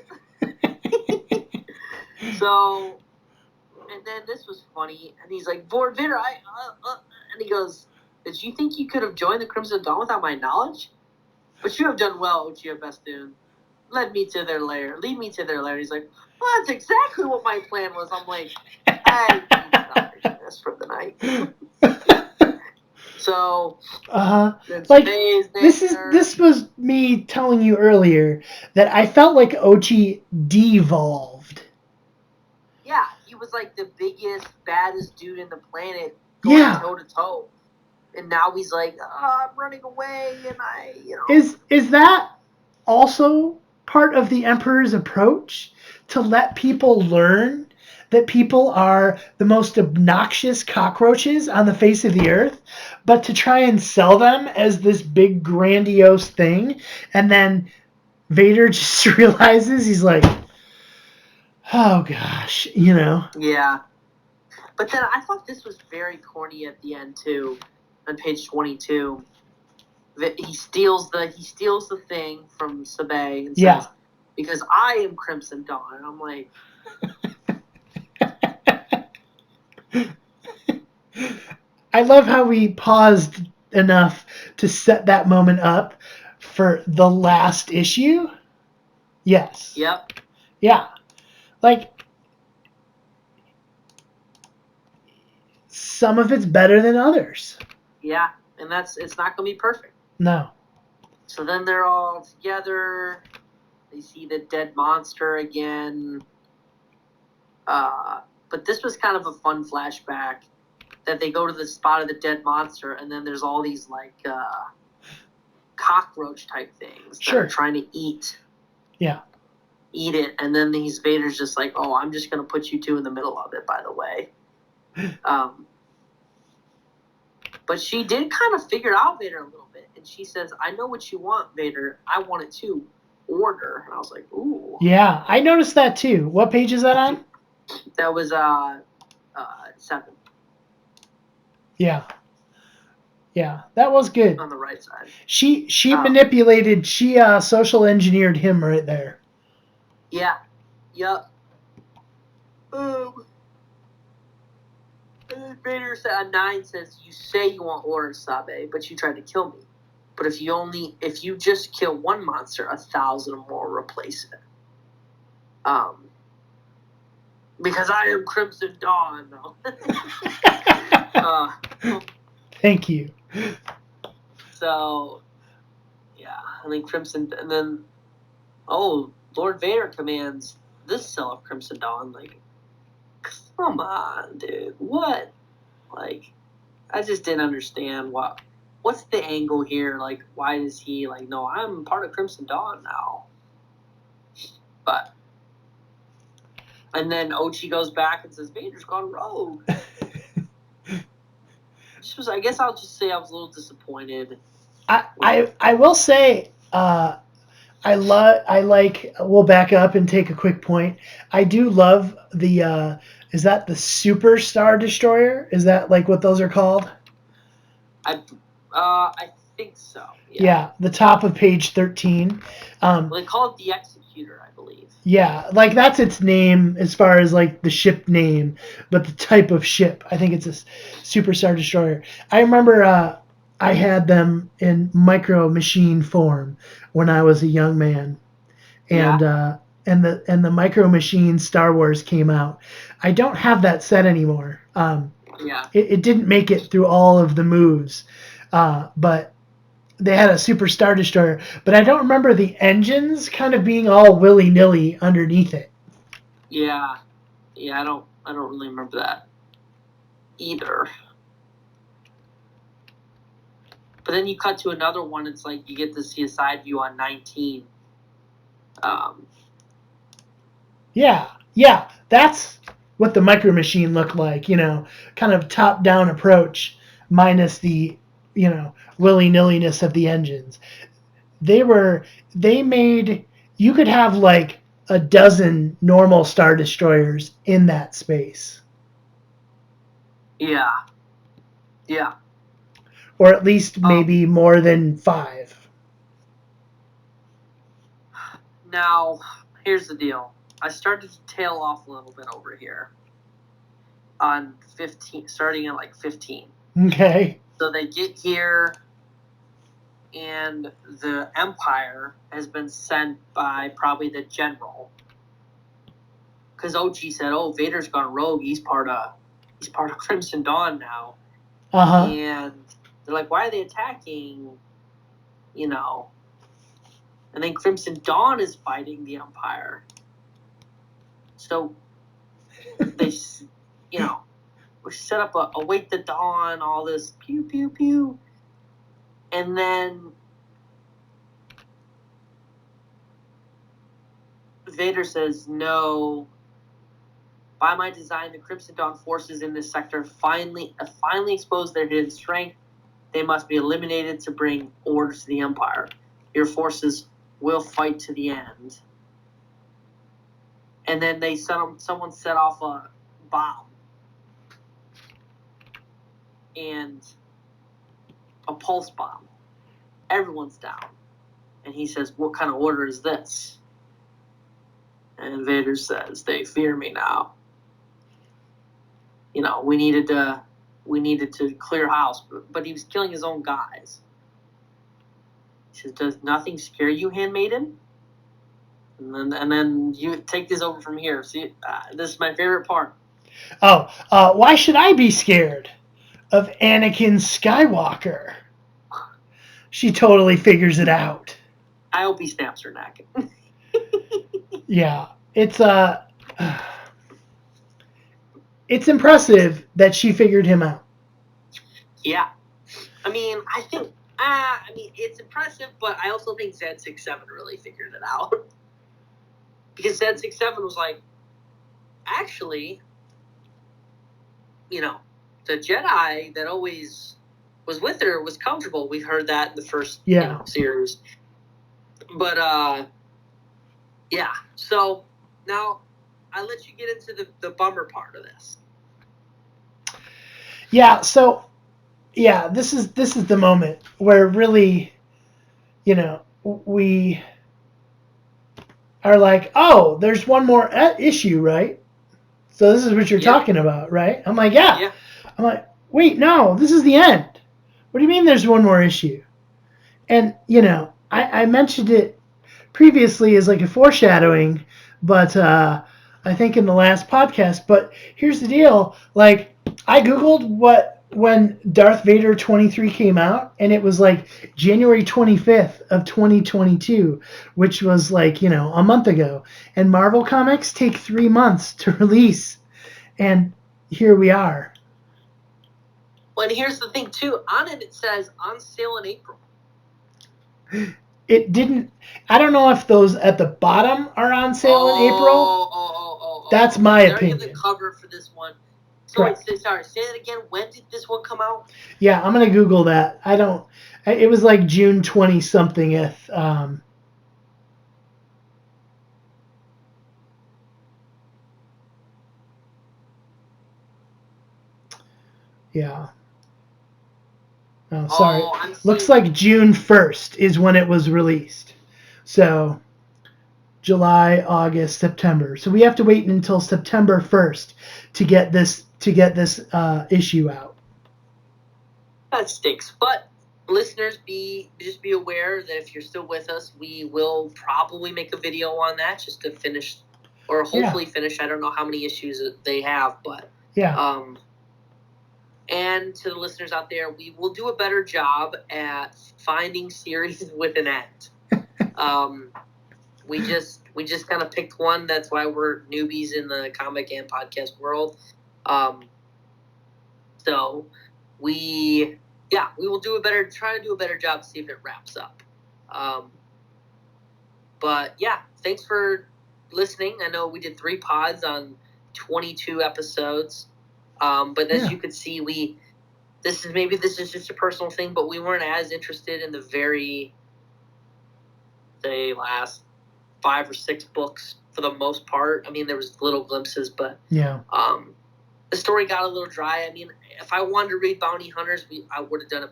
So, and then this was funny, and he's like, Lord Vader, and he goes, did you think you could have joined the Crimson Dawn without my knowledge? But you have done well, Ochi of Bastoon. Lead me to their lair. He's like, well, that's exactly what my plan was. I'm like, I need to this for the night. So, like, this was me telling you earlier that I felt like Ochi devolved. Yeah, he was like the biggest, baddest dude in the planet, going toe to toe. And now he's like, I'm running away, and Is that also part of the Emperor's approach? To let people learn that people are the most obnoxious cockroaches on the face of the earth, but to try and sell them as this big, grandiose thing, and then Vader just realizes, he's like, Oh gosh, you know. Yeah. But then I thought this was very corny at the end too, on page 22. That he steals the thing from Sabay and Yeah. says, "Because I am Crimson Dawn." And I'm like, I love how we paused enough to set that moment up for the last issue. Yes. "Yep, Yeah. Like, some of it's better than others. yeah," and it's not gonna be perfect. No. So then they're all together. They see the dead monster again. But this was kind of a fun flashback that they go to the spot of the dead monster, and then there's all these like cockroach type things that are trying to eat it, and then these Vader's just like, "Oh, I'm just gonna put you two in the middle of it, by the way." But she did kind of figure out Vader a little bit, and she says, "I know what you want, Vader. I want it too. Order." And I was like, "Ooh." Yeah, I noticed that too. What page is that on? That was 7. Yeah. Yeah, that was good. On the right side. She manipulated, she social engineered him right there. Yeah. Yep. Vader said, 9 says, "You say you want order, Sabe, but you tried to kill me. But if you just kill one monster, 1,000 more replace it. Because I am Crimson Dawn." Thank you. So, yeah, I think Crimson, and then, Lord Vader commands this cell of Crimson Dawn. Like, come on, dude, what? Like, I just didn't understand what's the angle here. Like, why is he like, no, I'm part of Crimson Dawn now. But, and then Ochi goes back and says, "Vader's gone rogue." I guess I'll just say I was a little disappointed. I will say, we'll back up and take a quick point. I do love the, is that the Super Star Destroyer? Is that like what those are called? I think so. Yeah, the top of page 13. They call it the Executor, I believe. Yeah, like that's its name as far as like the ship name, but the type of ship, I think it's a Super Star Destroyer. I remember I had them in micro machine form when I was a young man, and the micro machine Star Wars came out. I don't have that set anymore. It didn't make it through all of the moves, but they had a Super Star Destroyer, but I don't remember the engines kind of being all willy-nilly underneath it. Yeah, I don't really remember that either. But then you cut to another one. It's like you get to see a side view on 19. Yeah, that's what the Micro Machine looked like. Kind of top-down approach, minus the willy-nilliness of the engines. They made, you could have like a dozen normal Star Destroyers in that space. Yeah. Or at least maybe more than 5. Now, here's the deal. I started to tail off a little bit over here on 15, starting at like 15. Okay. So they get here, and the Empire has been sent by probably the general. Because Ochi said, "Oh, Vader's gone rogue. He's part of Crimson Dawn now." And they're like, "Why are they attacking?" And then Crimson Dawn is fighting the Empire. So they, we set up a Await the Dawn, all this pew pew pew, and then Vader says, "No. By my design, the Crimson Dawn forces in this sector finally exposed their hidden strength. They must be eliminated to bring order to the Empire. Your forces will fight to the end." and then someone set off a bomb and a pulse bomb. Everyone's down. And he says, "What kind of order is this?" And Vader says, "They fear me now. You know, we needed to clear house, but he was killing his own guys." He says, "Does nothing scare you, handmaiden?" And then you take this over from here. See, this is my favorite part. Oh, why should I be scared of Anakin Skywalker? She totally figures it out. I hope he snaps her neck. Yeah, it's impressive that she figured him out. Yeah, I mean, it's impressive, but I also think Z67 really figured it out. Because Z67 was like, actually, you know, the Jedi that always was with her was comfortable. We heard that in the first series. But, yeah. So, now, I'll let you get into the bummer part of this. Yeah, so, yeah, this is the moment where really, you know, we are like, oh, there's one more issue, right? So this is what you're talking about, right? I'm like, yeah. I'm like, wait, no, this is the end. What do you mean there's one more issue? And, you know, I mentioned it previously as like a foreshadowing, but I think in the last podcast. But here's the deal. Like, I Googled when Darth Vader 23 came out, and it was like January 25th of 2022, which was like, you know, a month ago. And Marvel Comics take 3 months to release. And here we are. Well, and here's the thing, too. On it says on sale in April. It didn't. I don't know if those at the bottom are on sale in April. That's my opinion. The cover for this one. So sorry, say that again. When did this one come out? Yeah, I'm gonna Google that. It was like June 20-somethingth. Yeah. Oh, sorry. Looks like June 1st is when it was released. So July, August, September. So we have to wait until September 1st to get this issue out. That stinks. But listeners, just be aware that if you're still with us, we will probably make a video on that just to finish, or hopefully finish. I don't know how many issues they have, but yeah. And to the listeners out there, we will do a better job at finding series with an end. We just kind of picked one. That's why we're newbies in the comic and podcast world. So we will try to do a better job to see if it wraps up. But yeah, thanks for listening. I know we did 3 pods on 22 episodes. But as you could see, this is just a personal thing, but we weren't as interested in the very, say, last 5 or 6 books for the most part. I mean, there was little glimpses, but the story got a little dry. I mean, if I wanted to read Bounty Hunters, we would have done a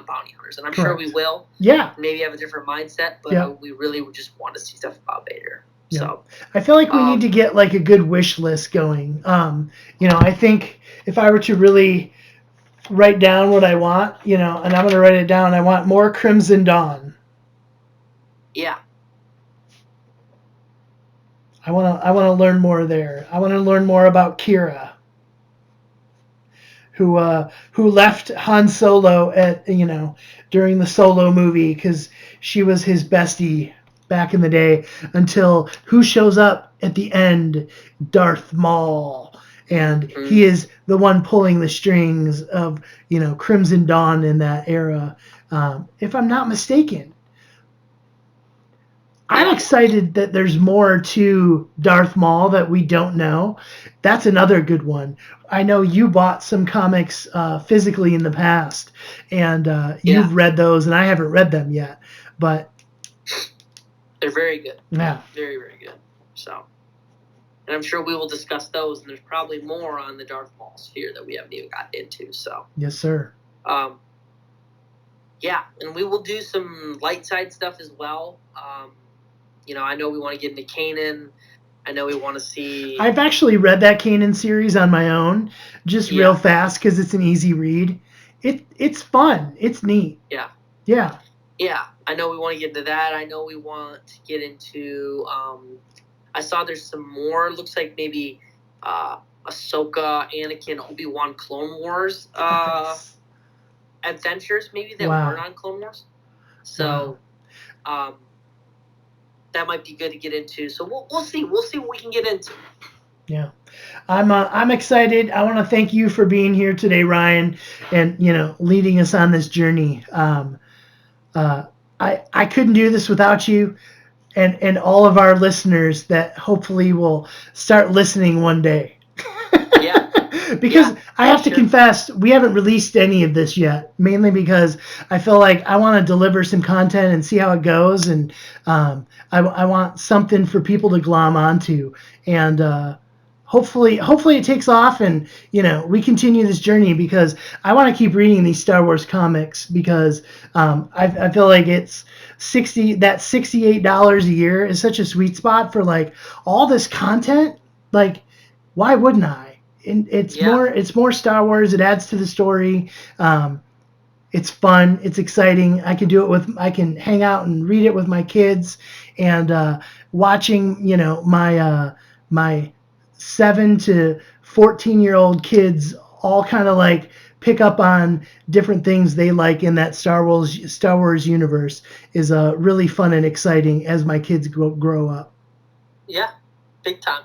Bounty Hunters, and I'm sure we will. Yeah. Maybe have a different mindset, but we really just want to see stuff about Vader. Yeah. So I feel like we need to get like a good wish list going. I think if I were to really write down what I want, and I'm going to write it down, I want more Crimson Dawn. Yeah. I want to learn more there. I want to learn more about Kira, who left Han Solo during the Solo movie because she was his bestie back in the day, until who shows up at the end? Darth Maul. And he is the one pulling the strings of, Crimson Dawn in that era, if I'm not mistaken. I'm excited that there's more to Darth Maul that we don't know. That's another good one. I know you bought some comics physically in the past, and you've read those, and I haven't read them yet. But they're very good. Yeah. Very, very good. So, and I'm sure we will discuss those. And there's probably more on the Darth Maul sphere that we haven't even gotten into. So yes, sir. Yeah, and we will do some light side stuff as well. I know we want to get into Kanan. I know we want to see. I've actually read that Kanan series on my own, just real fast because it's an easy read. It's fun. It's neat. Yeah. Yeah. Yeah, I know we want to get into that. I know we want to get into. I saw there's some more. Looks like maybe Ahsoka, Anakin, Obi-Wan, Clone Wars adventures maybe that weren't on Clone Wars. So, that might be good to get into. So we'll see. We'll see what we can get into. Yeah, I'm excited. I want to thank you for being here today, Ryan, and leading us on this journey. I couldn't do this without you, and all of our listeners that hopefully will start listening one day. Yeah. Because I have to confess, we haven't released any of this yet, mainly because I feel like I want to deliver some content and see how it goes, and I want something for people to glom onto, and hopefully it takes off, and we continue this journey, because I want to keep reading these Star Wars comics, because I feel like it's $68 a year is such a sweet spot for like all this content. Like, why wouldn't I? It's more Star Wars. It adds to the story. It's fun. It's exciting. I can hang out and read it with my kids, and watching my 7 to 14-year-old kids all kind of like pick up on different things they like in that Star Wars universe is really fun and exciting as my kids grow up. Yeah, big time.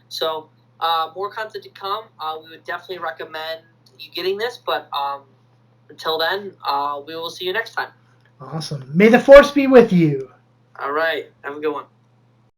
So. More content to come. We would definitely recommend you getting this, but until then, we will see you next time. Awesome. May the Force be with you. All right. Have a good one.